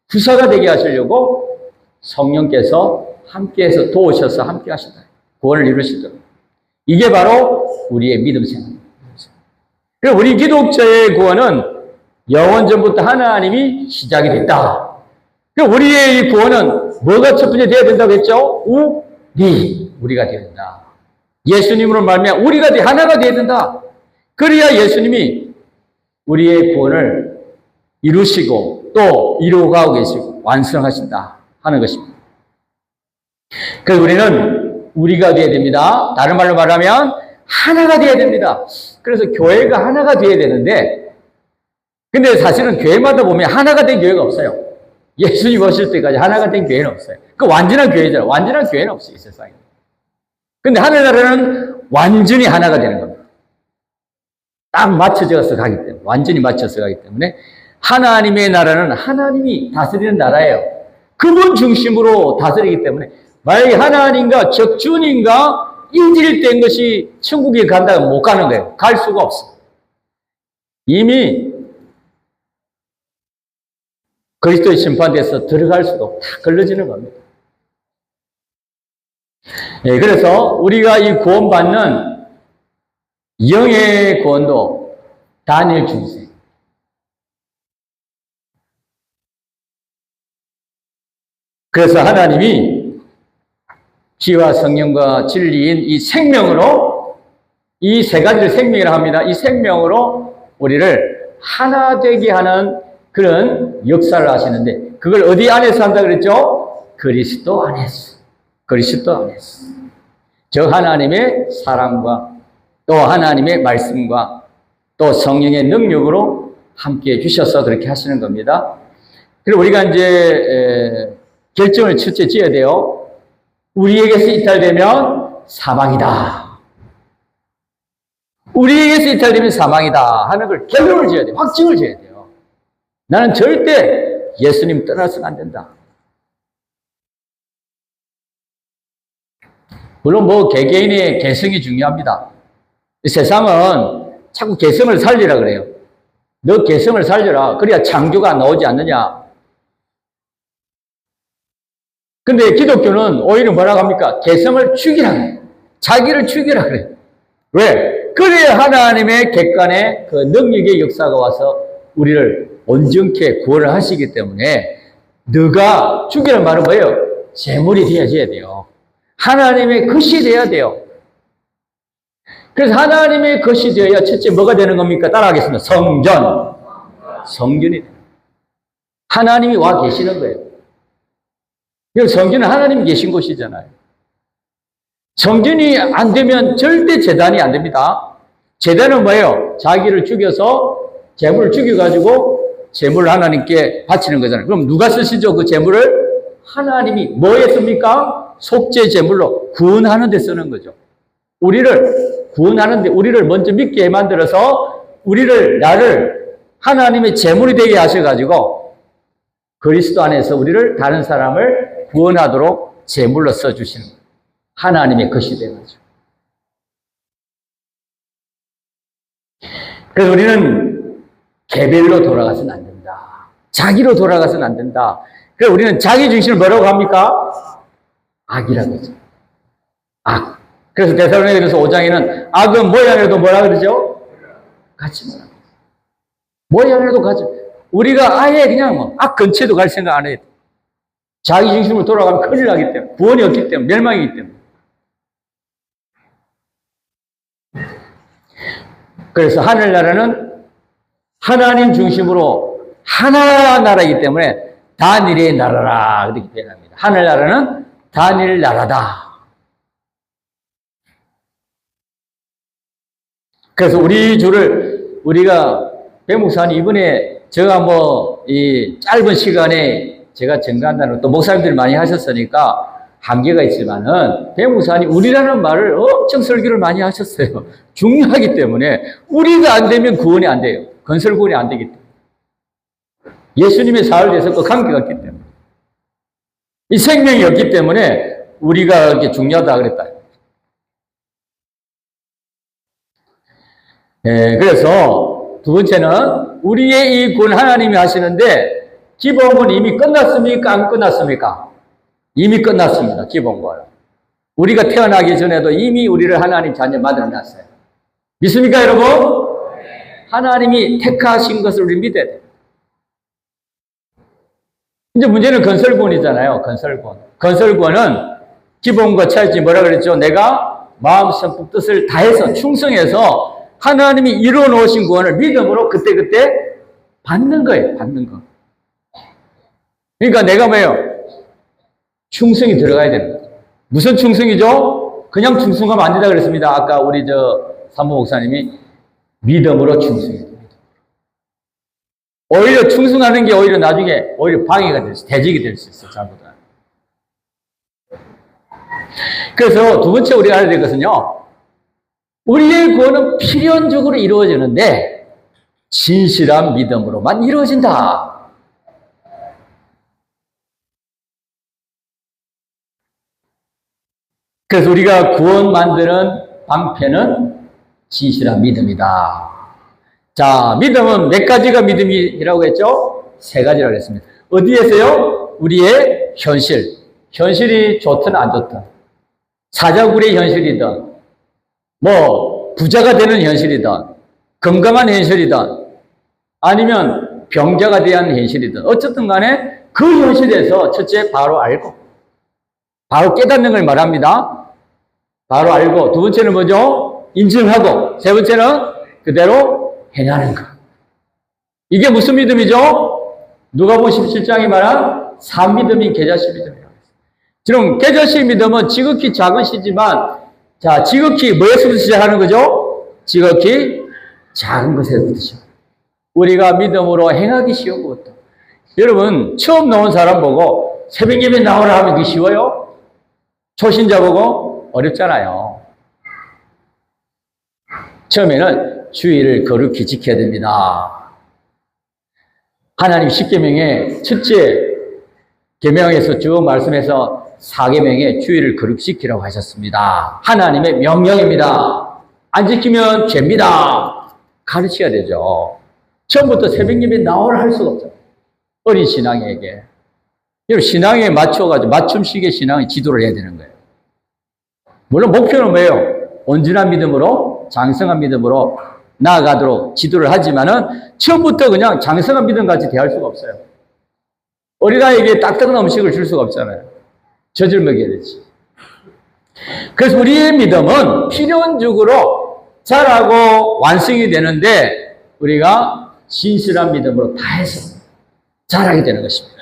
부사가 되게 하시려고 성령께서 함께해서 도우셔서 함께 하신다. 구원을 이루시도록. 이게 바로 우리의 믿음 생활입니다. 그리고 우리 기독자의 구원은 영원 전부터 하나님이 시작이 됐다. 그리고 우리의 이 구원은 뭐가 첫 번째 되어야 된다고 했죠? 우리가 되어야 된다. 예수님으로 말미암아 우리가 하나가 되어야 된다. 그래야 예수님이 우리의 구원을 이루시고 또 이루어가고 계시고 완성하신다 하는 것입니다. 그래서 우리는 우리가 되어야 됩니다. 다른 말로 말하면 하나가 되어야 됩니다. 그래서 교회가 하나가 되어야 되는데 근데 사실은 교회마다 보면 하나가 된 교회가 없어요. 예수님 오실 때까지 하나가 된 교회는 없어요. 그 완전한 교회잖아요. 완전한 교회는 없어요, 이 세상에. 근데 하늘나라는 완전히 하나가 되는 겁니다. 딱 맞춰져서 가기 때문에, 완전히 맞춰서 가기 때문에 하나님의 나라는 하나님이 다스리는 나라예요. 그분 중심으로 다스리기 때문에 만약에 하나님과 즉 주님과 인질된 것이 천국에 간다면 못 가는 거예요. 갈 수가 없어요. 이미 그리스도의 심판대에서 들어갈 수도 다 걸러지는 겁니다. 예, 그래서 우리가 이 구원받는 영의 구원도 다니엘 중생. 그래서 하나님이 피와 성령과 진리인 이 생명으로 이 세 가지를 생명이라 합니다. 이 생명으로 우리를 하나 되게 하는 그런 역사를 하시는데 그걸 어디 안에서 한다 그랬죠? 그리스도 안에서. 그리스도 안에서. 저 하나님의 사랑과 또 하나님의 말씀과 또 성령의 능력으로 함께 해주셔서 그렇게 하시는 겁니다. 그리고 우리가 이제 결정을 첫째 지어야 돼요. 우리에게서 이탈되면 사망이다. 우리에게서 이탈되면 사망이다 하는 걸 결론을 지어야 돼요. 확증을 지어야 돼요. 나는 절대 예수님 떠나서는 안 된다. 물론 뭐 개개인의 개성이 중요합니다. 세상은 자꾸 개성을 살리라 그래요. 너 개성을 살려라. 그래야 창조가 나오지 않느냐. 근데 기독교는 오히려 뭐라고 합니까? 개성을 죽이라 그래요. 자기를 죽이라 그래요. 왜? 그래야 하나님의 객관의 그 능력의 역사가 와서 우리를 온전케 구원을 하시기 때문에 너가 죽이라는 말은 뭐예요? 제물이 되어져야 돼요. 하나님의 것이 되어야 돼요. 그래서 하나님의 것이 되어야 첫째 뭐가 되는 겁니까? 따라하겠습니다. 성전. 성전이 돼요. 하나님이 와 계시는 거예요. 이 성전은 하나님이 계신 곳이잖아요. 성전이 안 되면 절대 제단이 안 됩니다. 제단은 뭐예요? 자기를 죽여서 제물을 죽여가지고 제물을 하나님께 바치는 거잖아요. 그럼 누가 쓰시죠? 그 제물을? 하나님이 뭐에 씁니까? 속죄 제물로 구원하는 데 쓰는 거죠. 우리를 구원하는데 우리를 먼저 믿게 만들어서 나를 하나님의 제물이 되게 하셔가지고 그리스도 안에서 우리를 다른 사람을 구원하도록 제물로 써주시는 거예요. 하나님의 것이 되어가지고. 그래서 우리는 개별로 돌아가서는 안 된다. 자기로 돌아가서는 안 된다. 그래서 우리는 자기 중심을 뭐라고 합니까? 악이라고 하죠. 악. 그래서 데살로니가전서 5장에는 악은 모양이라도 뭐라 그러죠? 같이 말합니다. 모양이라도 같이. 우리가 아예 그냥 악 근처에도 갈 생각 안 해요. 자기 중심으로 돌아가면 큰일 나기 때문에. 구원이 없기 때문에. 멸망이기 때문에. 그래서 하늘나라는 하나님 중심으로 하나 나라이기 때문에 다니엘의 나라라 그렇게 표현합니다. 하늘나라는 다니엘 나라다. 그래서 우리 주를 우리가 백목사님 이번에 제가 이 짧은 시간에 제가 증거한다는 또 목사님들이 많이 하셨으니까 한계가 있지만은 백목사님 우리라는 말을 엄청 설교를 많이 하셨어요. 중요하기 때문에 우리가 안 되면 구원이 안 돼요. 건설 구원이 안 되기 때문에. 예수님의 사흘 돼서 그 관계가 있기 때문에. 이 생명이 없기 때문에 우리가 이렇게 중요하다 그랬다. 그래서 두 번째는 우리의 이 구원 하나님이 하시는데 기본구원 이미 끝났습니까? 안 끝났습니까? 이미 끝났습니다. 기본구원. 우리가 태어나기 전에도 이미 우리를 하나님 자녀 만들어놨어요. 믿습니까, 여러분? 하나님이 택하신 것을 우리 믿어야 돼요. 이제 문제는 건설구원이잖아요. 건설구원. 건설구원은 기본과 차이지 뭐라 그랬죠? 내가 마음, 성품, 뜻을 다해서 충성해서 하나님이 이루어 놓으신 구원을 믿음으로 그때그때 받는 거예요. 받는 거. 그러니까 내가 뭐예요? 충성이 들어가야 되는 거죠. 무슨 충성이죠? 그냥 충성하면 안 된다 그랬습니다. 아까 우리 사모 목사님이 믿음으로 충성해야 됩니다. 오히려 충성하는 게 오히려 나중에 오히려 방해가 될 수, 대적이 될 수 있어요. 잘못하면. 그래서 두 번째 우리가 알아야 될 것은요. 우리의 구원은 필연적으로 이루어지는데 진실한 믿음으로만 이루어진다. 그래서 우리가 구원 만드는 방패는 진실한 믿음이다. 자, 믿음은 몇 가지가 믿음이라고 했죠? 세 가지라고 했습니다. 어디에서요? 우리의 현실. 현실이 좋든 안 좋든. 사자굴의 현실이든, 부자가 되는 현실이든, 건강한 현실이든, 아니면 병자가 대한 현실이든, 어쨌든 간에 그 현실에서 첫째 바로 알고, 바로 깨닫는 걸 말합니다. 바로 알고, 두 번째는 뭐죠? 인증하고, 세 번째는 그대로 행하는 것. 이게 무슨 믿음이죠? 누가복음 17장에 말한 산믿음인 계자식 믿음이라고 했어요. 지금 계자식 믿음은 지극히 작은 시지만, 자, 지극히 뭐에서부터 시작하는 거죠? 지극히 작은 것에서부터 시작. 우리가 믿음으로 행하기 쉬운 것도. 여러분, 처음 나온 사람 보고 새벽 예배 나오라 하면 그게 쉬워요? 초신자 보고 어렵잖아요. 처음에는 주의를 거룩히 지켜야 됩니다. 하나님 10계명의 첫째 계명에서 쭉 말씀해서 4계명에 주의를 거룩히 지키라고 하셨습니다. 하나님의 명령입니다. 안 지키면 죄입니다. 가르쳐야 되죠. 처음부터 새벽 예배 나오라 할 수가 없죠. 어린 신앙에게. 여러분, 신앙에 맞춰가지고 맞춤식의 신앙의 지도를 해야 되는 거예요. 물론 목표는 뭐예요? 온전한 믿음으로, 장성한 믿음으로 나아가도록 지도를 하지만은 처음부터 그냥 장성한 믿음 같이 대할 수가 없어요. 어린아이에게 딱딱한 음식을 줄 수가 없잖아요. 젖을 먹여야 되지. 그래서 우리의 믿음은 필연적으로 자라고 완성이 되는데 우리가 진실한 믿음으로 다해서 자라게 되는 것입니다.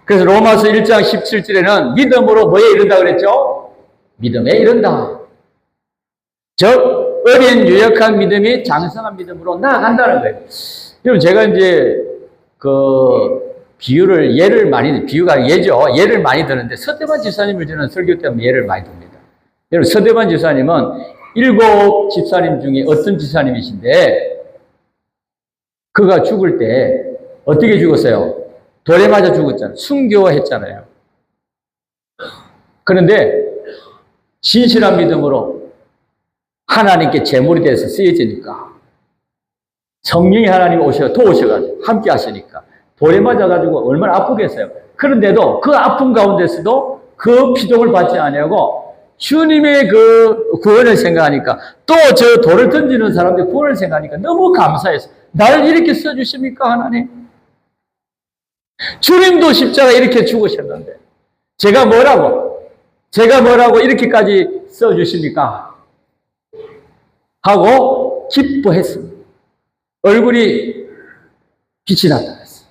그래서 로마서 1장 17절에는 믿음으로 뭐에 이른다 그랬죠? 믿음에 이른다. 즉 어린 유력한 믿음이 장성한 믿음으로 나아간다는 거예요. 여러분 제가 이제 예를 많이 드는데 서대반 지사님을 저는 설교 때문에 예를 많이 듭니다. 여러분 서대반 지사님은 7 집사님 중에 어떤 지사님이신데 그가 죽을 때 어떻게 죽었어요? 돌에 맞아 죽었잖아요. 순교했잖아요. 그런데 진실한 믿음으로 하나님께 제물이 돼서 쓰여지니까 성령이 하나님이 도우셔가지고 함께 하시니까 돌에 맞아가지고 얼마나 아프겠어요. 그런데도 그 아픔 가운데서도 그 피동을 받지 아니하고 주님의 그 구원을 생각하니까 또 저 돌을 던지는 사람들 구원을 생각하니까 너무 감사해서 나를 이렇게 써주십니까 하나님? 주님도 십자가 이렇게 죽으셨는데 제가 뭐라고 이렇게까지 써주십니까? 하고 기뻐했습니다. 얼굴이 빛이 나타났어요.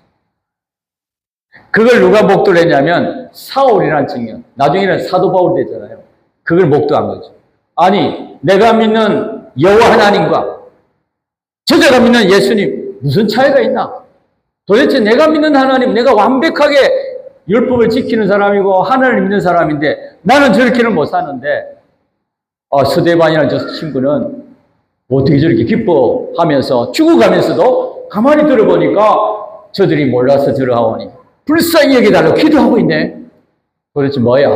그걸 누가 목도를 했냐면 사울이라는 청년, 나중에는 사도 바울이 되잖아요. 그걸 목도한 거죠. 아니 내가 믿는 여호와 하나님과 저자가 믿는 예수님 무슨 차이가 있나? 도대체 내가 믿는 하나님, 내가 완벽하게 율법을 지키는 사람이고 하나님을 믿는 사람인데 나는 저렇게는 못 사는데 스데반이라는 저 친구는 어떻게 저렇게 기뻐하면서 죽어가면서도 가만히 들어보니까 저들이 몰라서 저러하오니 불쌍히 여기달라고 기도하고 있네. 도대체 뭐야?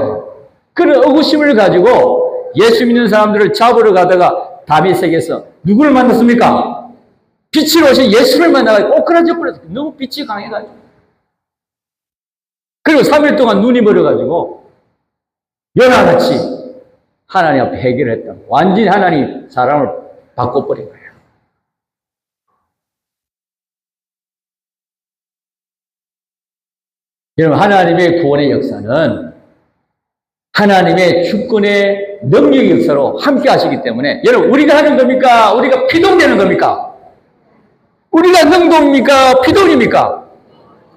그런 의구심을 가지고 예수 믿는 사람들을 잡으러 가다가 다메섹에서 누구를 만났습니까? 빛으로 오신 예수를 만나가지고 오그라져버렸어요. 너무 빛이 강해가지고. 그리고 3일 동안 눈이 멀어가지고 연하같이 하나님 앞에 회개를 했다. 완전히 하나님 사람을 바꿔버린 거예요. 여러분 하나님의 구원의 역사는 하나님의 주권의 능력의 역사로 함께 하시기 때문에 여러분 우리가 하는 겁니까? 우리가 피동되는 겁니까? 우리가 능동입니까? 피동입니까?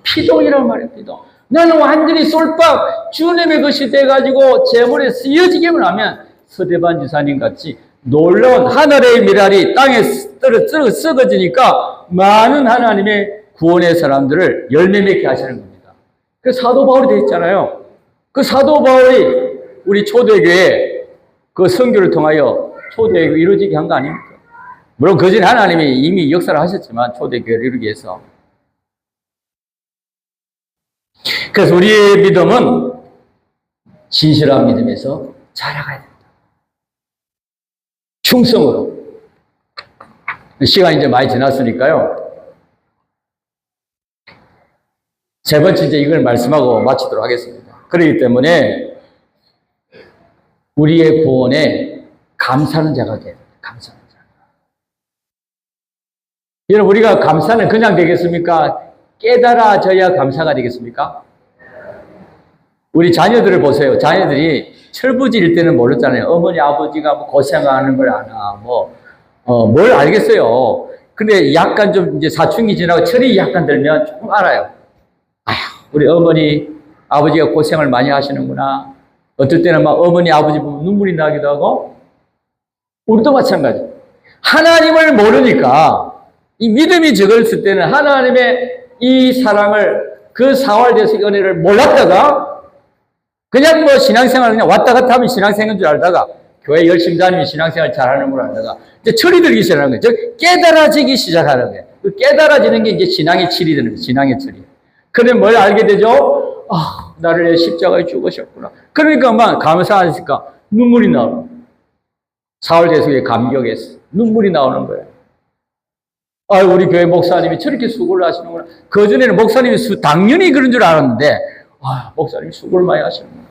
피동이란 말이에요. 피동. 나는 완전히 솔박 주님의 것이 돼가지고 제물에 쓰여지기만 하면 서대반 지사님 같이 놀라운 하늘의 미랄이 땅에 썩어지니까 많은 하나님의 구원의 사람들을 열매 맺게 하시는 겁니다. 그래서 사도 바울이 되어 있잖아요. 그 사도 바울이 우리 초대교회 그 선교를 통하여 초대교회 이루어지게 한 거 아닙니까? 물론 그전에 하나님이 이미 역사를 하셨지만 초대교회를 이루기 위해서. 그래서 우리의 믿음은 진실한 믿음에서 자라가야 됩니다. 충성으로. 시간이 이제 많이 지났으니까요. 세 번째 이제 이걸 말씀하고 마치도록 하겠습니다. 그렇기 때문에 우리의 구원에 감사하는 자가 돼야 됩니다. 감사하는 자. 여러분 우리가 감사는 그냥 되겠습니까? 깨달아져야 감사가 되겠습니까? 우리 자녀들을 보세요. 자녀들이 철부지일 때는 모르잖아요. 어머니 아버지가 뭐 고생하는 걸 아나 뭘 알겠어요. 근데 약간 좀 이제 사춘기 지나고 철이 약간 들면 조금 알아요. 아휴 우리 어머니 아버지가 고생을 많이 하시는구나. 어떨 때는 막 어머니 아버지 보면 눈물이 나기도 하고 우리도 마찬가지. 하나님을 모르니까 이 믿음이 적었을 때는 하나님의 이 사랑을 그 사활대식 은혜를 몰랐다가 그냥 뭐 신앙생활 그냥 왔다 갔다 하면 신앙생활인 줄 알다가 교회 열심히 다니면 신앙생활 잘하는 걸 알다가 이제 철이 들기 시작하는 거예요. 즉 깨달아지기 시작하는 거예요. 그 깨달아지는 게 이제 신앙의 철이 되는 거예요. 신앙의 철이. 그러면 뭘 알게 되죠? 아, 나를 위해 십자가에 죽으셨구나. 그러니까 막 감사하니까 눈물이 나오는 사활대속에 감격해서 눈물이 나오는 거예요. 아, 우리 교회 목사님이 저렇게 수고를 하시는구나. 그전에는 목사님이 당연히 그런 줄 알았는데, 아, 목사님이 수고를 많이 하시는구나.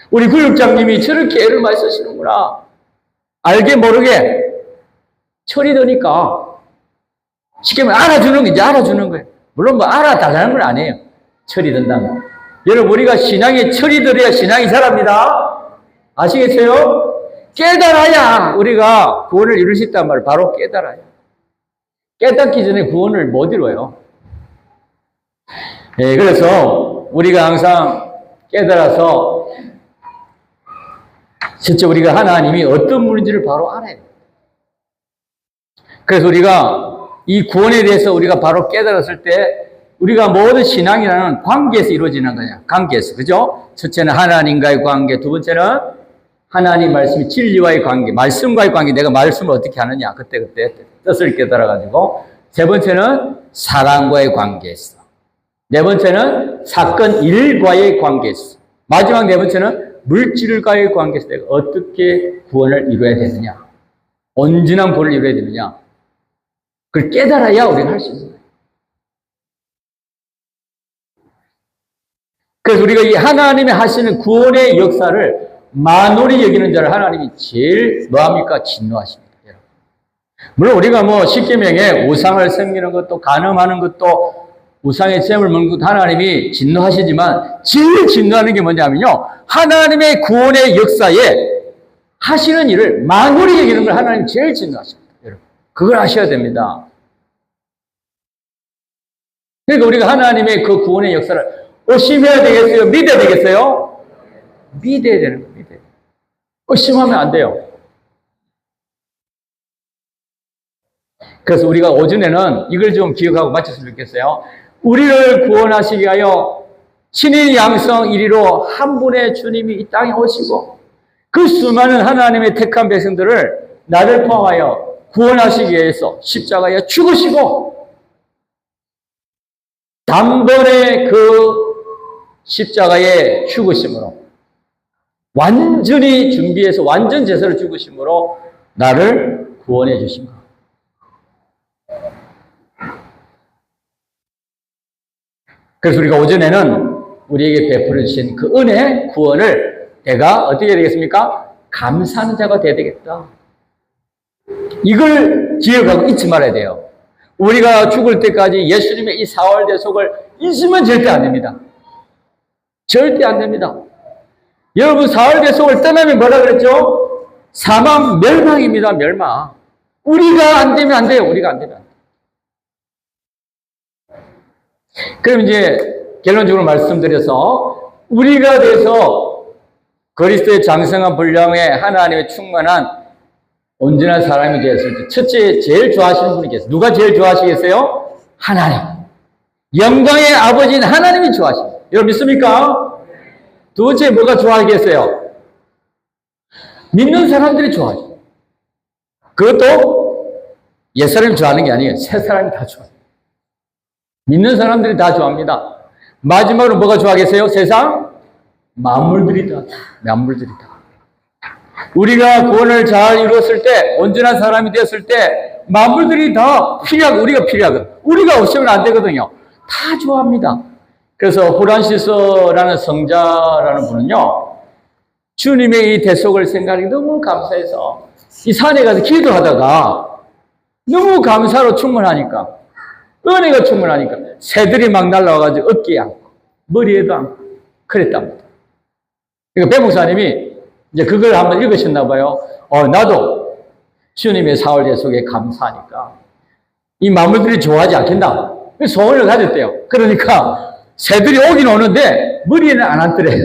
우리 교육장님이 저렇게 애를 많이 쓰시는구나. 알게 모르게 철이 드니까 쉽게 말하면 알아주는 게 이제 알아주는 거예요. 물론 뭐 알아달라는 건 아니에요. 철이 든다면. 여러분, 우리가 신앙에 철이 들어야 신앙이 자랍니다. 아시겠어요? 깨달아야 우리가 구원을 이룰 수 있단 말을 바로 깨달아야. 깨닫기 전에 구원을 못 이뤄요. 네, 그래서 우리가 항상 깨달아서 진짜 우리가 하나님이 어떤 분인지를 바로 알아야 돼요. 그래서 우리가 이 구원에 대해서 우리가 바로 깨달았을 때 우리가 모든 신앙이라는 관계에서 이루어지는 거예요. 관계에서. 그죠? 첫째는 하나님과의 관계, 두 번째는 하나님 말씀이 진리와의 관계, 말씀과의 관계, 내가 말씀을 어떻게 하느냐. 그때 뜻을 깨달아가지고. 세 번째는 사랑과의 관계에서. 네 번째는 사건 일과의 관계에서. 마지막 네 번째는 물질과의 관계에서 내가 어떻게 구원을 이루어야 되느냐. 온전한 구원을 이루어야 되느냐. 그걸 깨달아야 우리가 할 수 있는 거예요. 그래서 우리가 이 하나님이 하시는 구원의 역사를 만홀히 여기는 자를 하나님이 제일 뭐합니까? 진노하십니다. 여러분. 물론 우리가 뭐 십계명에 우상을 섬기는 것도 간음하는 것도 우상의 잼을 먹는 것도 하나님이 진노하시지만 제일 진노하는 게 뭐냐면요. 하나님의 구원의 역사에 하시는 일을 만홀히 여기는 걸 하나님이 제일 진노하십니다. 여러분. 그걸 아셔야 됩니다. 그러니까 우리가 하나님의 그 구원의 역사를 의심해야 되겠어요? 믿어야 되겠어요? 믿어야 되는 거예요. 믿어야. 의심하면 안 돼요. 그래서 우리가 오전에는 이걸 좀 기억하고 마쳤으면 좋겠어요. 우리를 구원하시기 위하여 친인 양성 이리로 한 분의 주님이 이 땅에 오시고 그 수많은 하나님의 택한 백성들을 나를 포함하여 구원하시기 위해서 십자가에 죽으시고 단번에 그 십자가에 죽으심으로 완전히 준비해서 완전 제사를 죽으심으로 나를 구원해 주신 것. 그래서 우리가 오전에는 우리에게 베풀어 주신 그 은혜, 구원을 내가 어떻게 해야 되겠습니까? 감사하는 자가 되어야 되겠다. 이걸 기억하고 잊지 말아야 돼요. 우리가 죽을 때까지 예수님의 이 사활대속을 잊으면 절대 안 됩니다. 절대 안 됩니다. 여러분 사활대속을 떠나면 뭐라 그랬죠? 사망, 멸망입니다. 멸망. 우리가 안 되면 안 돼요. 우리가 안 되면 안 돼요. 그럼 이제 결론적으로 말씀드려서 우리가 돼서 그리스도의 장성한 분량에 하나님의 충만한 온전한 사람이 되었을 때 첫째 제일 좋아하시는 분이 계세요. 누가 제일 좋아하시겠어요? 하나님. 영광의 아버지인 하나님이 좋아하십니다. 여러분 믿습니까? 두 번째 뭐가 좋아하겠어요? 믿는 사람들이 좋아하죠. 그것도 옛사람이 좋아하는 게 아니에요. 새사람이 다 좋아해요. 믿는 사람들이 다 좋아합니다. 마지막으로 뭐가 좋아하겠어요? 세상? 만물들이 다. 만물들이 다. 우리가 구원을 잘 이루었을 때, 온전한 사람이 되었을 때, 만물들이 다 필요하고, 우리가 필요하거든. 우리가 없으면 안 되거든요. 다 좋아합니다. 그래서 후란시스라는 성자라는 분은요, 주님의 이 대속을 생각하기 너무 감사해서, 이 산에 가서 기도하다가, 너무 감사로 충만하니까, 은혜가 충만하니까, 새들이 막 날라와가지고 어깨에 앉고, 머리에도 앉고, 그랬답니다. 그러니까 배 목사님이 이제 그걸 한번 읽으셨나 봐요. 나도 주님의 사활대속에 감사하니까 이 만물들이 좋아하지 않겠나? 소원을 가졌대요. 그러니까 새들이 오긴 오는데 머리에는 안 앉더래.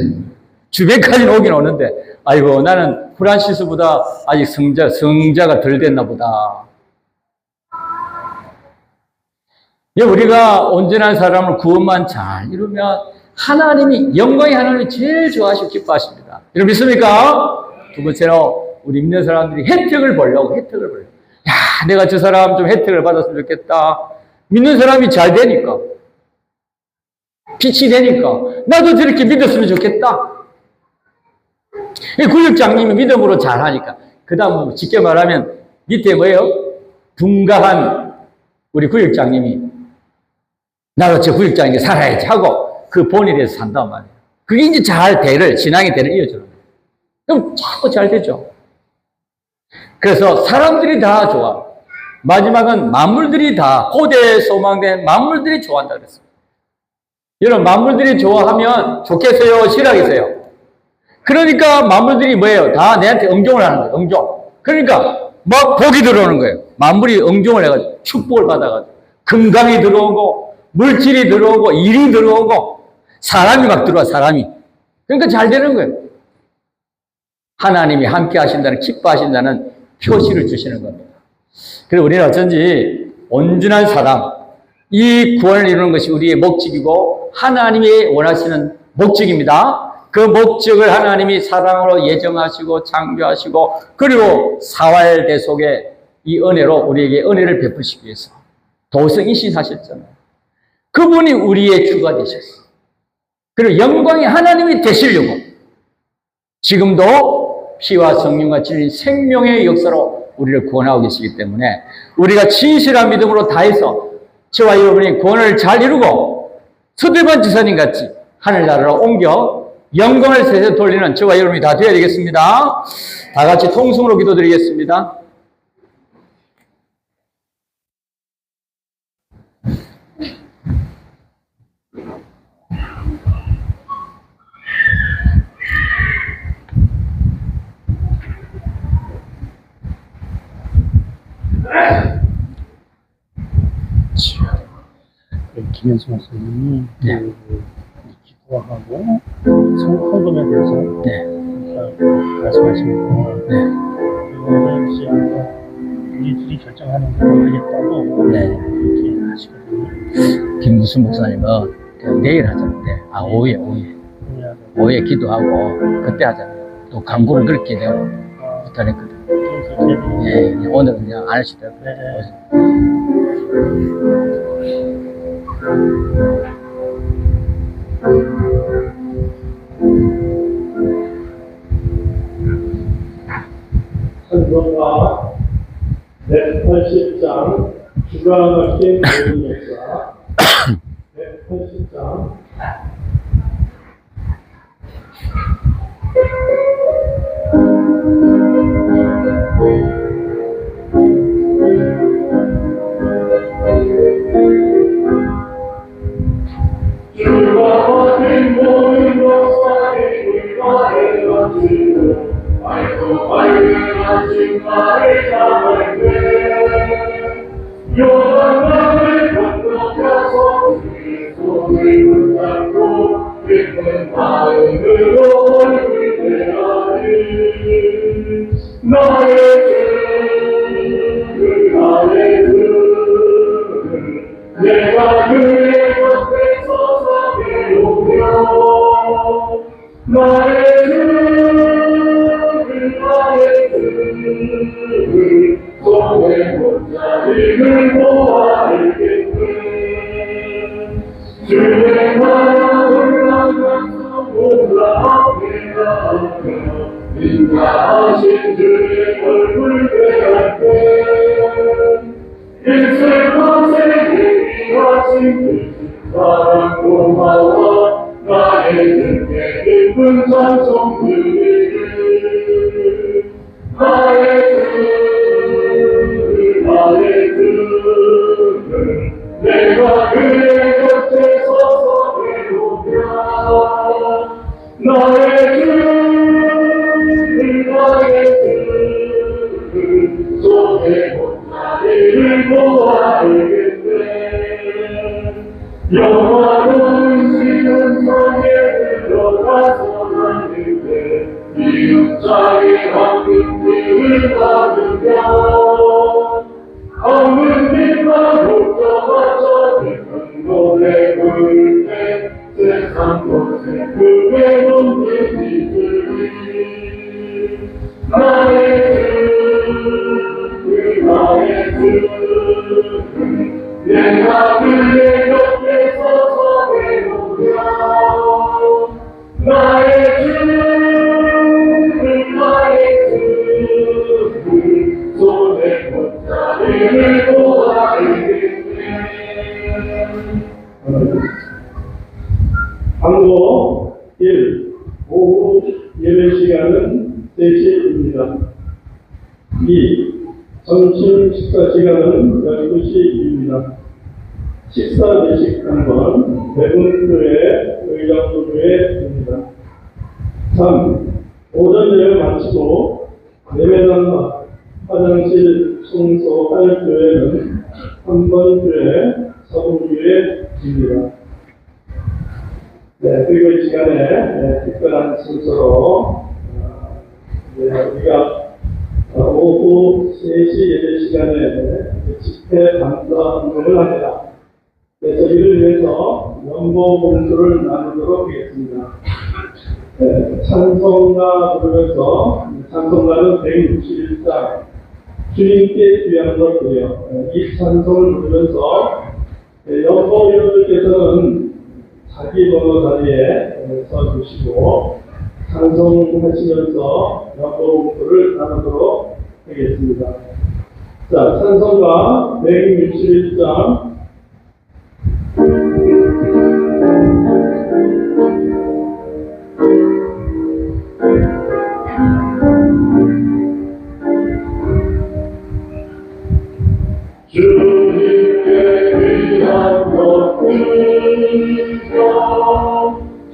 주변까지는 오긴 오는데 아이고 나는 프란시스보다 아직 성자가 덜 됐나 보다. 우리가 온전한 사람을 구원만 잘 이루면 하나님이, 영광의 하나님이 제일 좋아하시고 기뻐하십니다. 여러분 믿습니까? 두 번째로 우리 믿는 사람들이 혜택을 보려고. 야, 내가 저 사람 좀 혜택을 받았으면 좋겠다. 믿는 사람이 잘 되니까. 빛이 되니까. 나도 저렇게 믿었으면 좋겠다. 구역장님이 믿음으로 잘하니까. 그 다음 쉽게 말하면 밑에 뭐예요? 둔가한 우리 구역장님이 나도 저 구역장에게 살아야지 하고 그 본일에서 산단 말이에요. 그게 이제 잘 신앙의 대를 이어주는 거예요. 그럼 자꾸 잘 되죠. 그래서 사람들이 다 좋아. 마지막은 만물들이 다, 고대 소망된 만물들이 좋아한다 그랬어요. 여러분, 만물들이 좋아하면 좋겠어요? 싫어하겠어요? 그러니까 만물들이 뭐예요? 다 내한테 응종을 하는 거예요. 응종. 그러니까 막 복이 들어오는 거예요. 만물이 응종을 해가지고 축복을 받아가지고 건강이 들어오고 물질이 들어오고 일이 들어오고 사람이 막 들어와, 사람이. 그러니까 잘 되는 거예요. 하나님이 함께 하신다는, 기뻐하신다는 표시를 주시는 겁니다. 그래서 우리는 어쩐지 온전한 사랑, 이 구원을 이루는 것이 우리의 목적이고 하나님이 원하시는 목적입니다. 그 목적을 하나님이 사랑으로 예정하시고 창조하시고 그리고 사활 대속의 이 은혜로 우리에게 은혜를 베푸시기 위해서 도성이신하셨잖아요. 그분이 우리의 주가 되셨어요. 그리고 영광의 하나님이 되시려고 지금도 피와 성령과 진리 생명의 역사로 우리를 구원하고 계시기 때문에 우리가 진실한 믿음으로 다해서 저와 여러분이 구원을 잘 이루고 스데반 지사님 같이 하늘나라로 옮겨 영광을 세세 돌리는 저와 여러분이 다 되어야 되겠습니다. 다 같이 통성으로 기도드리겠습니다. 김현수 목사님이 네. 기도하고 성금에 대해서 말씀하신 거, 이거는 이제 우리들이 결정하는 대로 하겠다고 이렇게 하시거든요. 김무순 목사님은 내일 하자는데, 오후에 기도하고 그때 하자는데, 또 광고를 그렇게 내가 부탁했거든. 예, 오늘은 그냥 안 하시더라고요. 한번과 180장 주가 막힌 모든 역사 180장 주가 막힌 모든 역사에 우리가 해가지고 알고 밝은 나의 자만들 요단강을 건너가서 주의 손을 붙잡고 기쁜 마음으로 얼굴 대하리 나의 주 내가 그의 곁에 서서 배우며 나의 주 손에 못자리를 모아 알겠네 주의 마음을 항상 올라옵니다 인자하신 주의 얼굴 대할때 있을 곳에 예비하신 그 사랑 고마워 나의 등에 깊은 찬송 드리리 나의 주 내가 그의 곁에 서서 배우며 나의 주 손에 못자리를 모아 알겠네 영화로운 시간성에 들어가서 나는데 이웃자리 황금빛을 받으며 황금빛만 목적하자 깊은 노래 부를 때 세상 곳에 그의 눈빛이 들리 나의 주 내가 그의 곁에 서서 배우며 나의 주 손에 못자리를 모아 알겠네 광고 1. 오후 예배 시간은 3시입니다. 2. 점심 식사 시간은 12시입니다. 식사 대식한 건 대분교회 의정부교회입니다. 3. 오전 예배 마치고 예배당 화장실 청소할 교회는 3번 교회, 서부교회입니다. 네, 그리고 이 시간에 특별한 순서로 우리가 오후 3시 예배 시간에 집회 감사 운동을 합니다. 그래서 이를 위해서 연보 봉투를 나누도록 하겠습니다. 찬송가 부르면서 찬송가는 161장 주님께 귀한 것이요. 이 찬송을 부르면서 연보 여러분께서는 자기 번호 자리에 서주시고 찬송하시면서 연보 봉투를 나누도록 하겠습니다. 자, 찬송가 161장 주님께 위한 것들과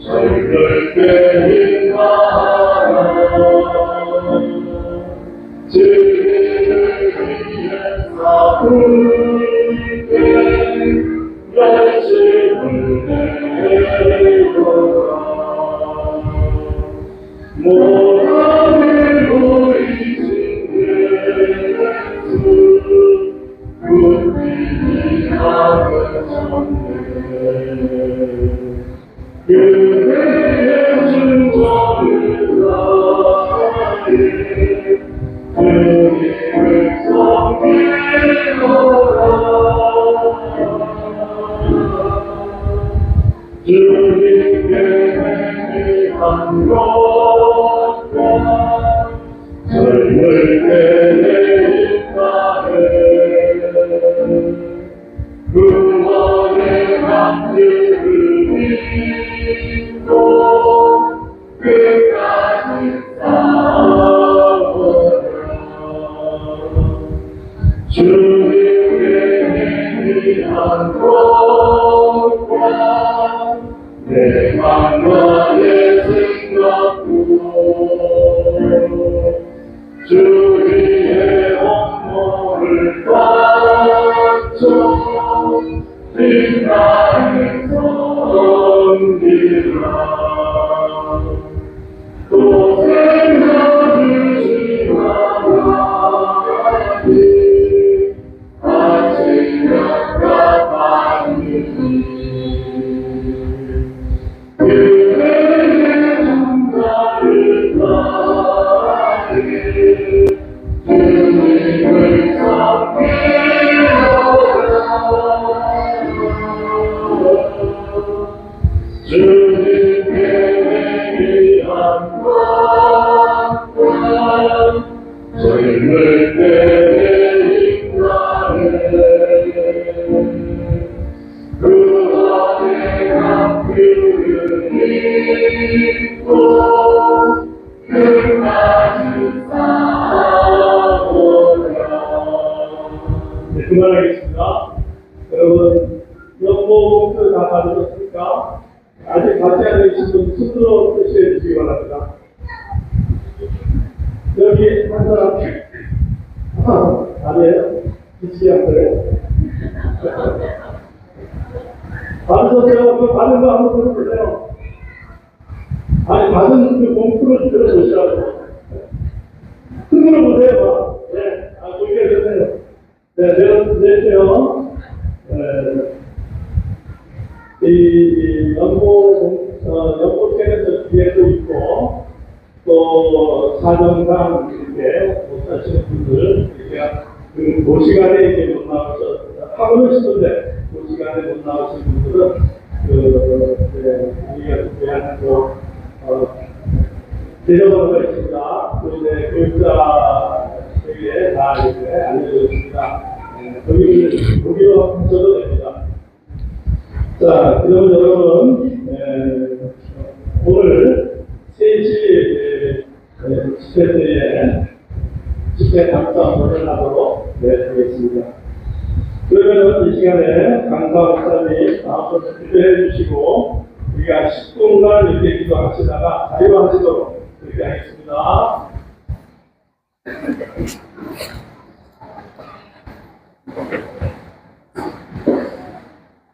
절들게 인하라 주님을 위해 싸울게 열심을 내어라 모함을 보이신 예수 그분이 하셨네 그대의 중정을 다해 주님을 섬기노라 주님께 행한 것과 젊을 때의 인사에 구원의 강들을 믿고 끝까지 싸워라 주님께 행한 것과 내 만만의 생각도 주의 업무를 바쳐 빛나는 섬기라 또 생각을 지나가니 아침과 밤이 그대의 정사를 다해 주님을 섬기노라 주님께 위한 것과 젊을 때의 인간에 구원의 강들을 믿고 끝까지 싸워라. 네, 그만하겠습니다. 여러분, 연봉 다 받으셨습니까? 아직 받지 않으신 분 스스로 표시해 주시기 바랍니다. 여기 한 사람, 아니에요? 비치기 안 그래요? 받으셨어요? 그 받은 거 한번 들어보세요. 아니, 받은 그 봉투를 들어보시라고. 흔들어 보세요. 네, 공개해주세요. 네, 내세요. 이 연보책에서 뒤에도 있고, 또 사정상 이렇게 못 사시는 분들, 그 시간에 이렇게 못 나오셨다. 하고는 싶은데, 그 시간에 못 나오신 분들은, 우리가 대한 대전어가 있습니다. 그런데 교육자에게 다 이렇게 알려줬습니다. 거기로 하셔도 됩니다. 자, 그러면 여러분, 오늘 3시 집회 때에 집회 감사원을 하도록 하겠습니다. 그러면 이 시간에 강사 목사님 나와서 기도해 주시고, 우리가 10분간 이렇게 기도하시다가 자유하시도록 그렇게 하겠습니다.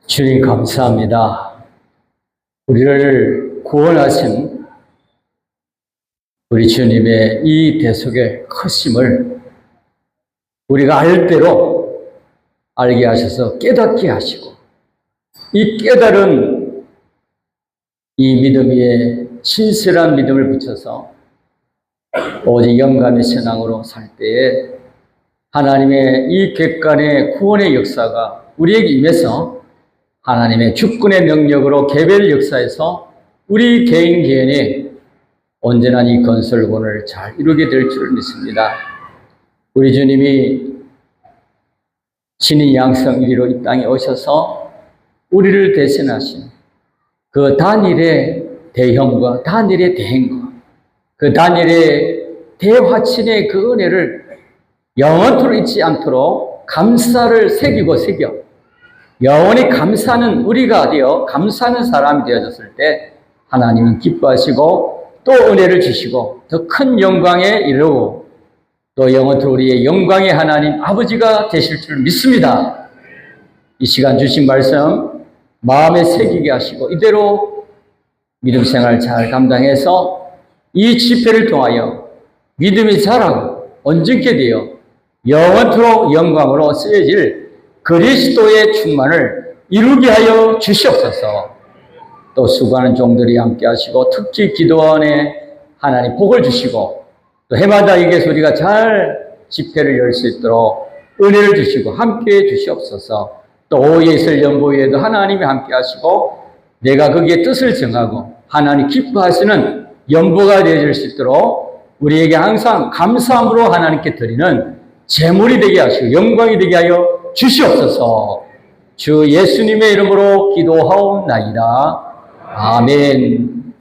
주님 감사합니다. 우리를 구원하신 우리 주님의 이 대속의 크심을 우리가 알 대로 알게 하셔서 깨닫게 하시고, 이 깨달은 이 믿음 위에 신실한 믿음을 붙여서 오직 영감의 신앙으로 살 때에 하나님의 이 객관의 구원의 역사가 우리에게 임해서 하나님의 주권의 능력으로 개별 역사에서 우리 개인 개인이 언제나 이 건설권을 잘 이루게 될 줄 믿습니다. 우리 주님이 신인 양성 1위로 이 땅에 오셔서 우리를 대신하신 그 단일의 대형과 단일의 대행과 그 단일의 대화친의 그 은혜를 영원토록 잊지 않도록 감사를 새기고 새겨 영원히 감사하는 우리가 되어 감사하는 사람이 되어졌을 때 하나님은 기뻐하시고 또 은혜를 주시고 더 큰 영광에 이르고 또 영원토록 우리의 영광의 하나님 아버지가 되실 줄 믿습니다. 이 시간 주신 말씀 마음에 새기게 하시고 이대로 믿음 생활 잘 감당해서 이 집회를 통하여 믿음이 자라고 온전케 되어 영원토록 영광으로 쓰여질 그리스도의 충만을 이루게 하여 주시옵소서. 또 수고하는 종들이 함께 하시고 특히 기도원에 하나님 복을 주시고 또 해마다 이게 우리가 잘 집회를 열 수 있도록 은혜를 주시고 함께 주시옵소서. 또 오예슬 연보위에도 하나님이 함께 하시고 내가 거기에 뜻을 정하고 하나님 기뻐하시는 연보가 되어질 수 있도록 우리에게 항상 감사함으로 하나님께 드리는 제물이 되게 하시고 영광이 되게 하여 주시옵소서. 주 예수님의 이름으로 기도하옵나이다. 아멘.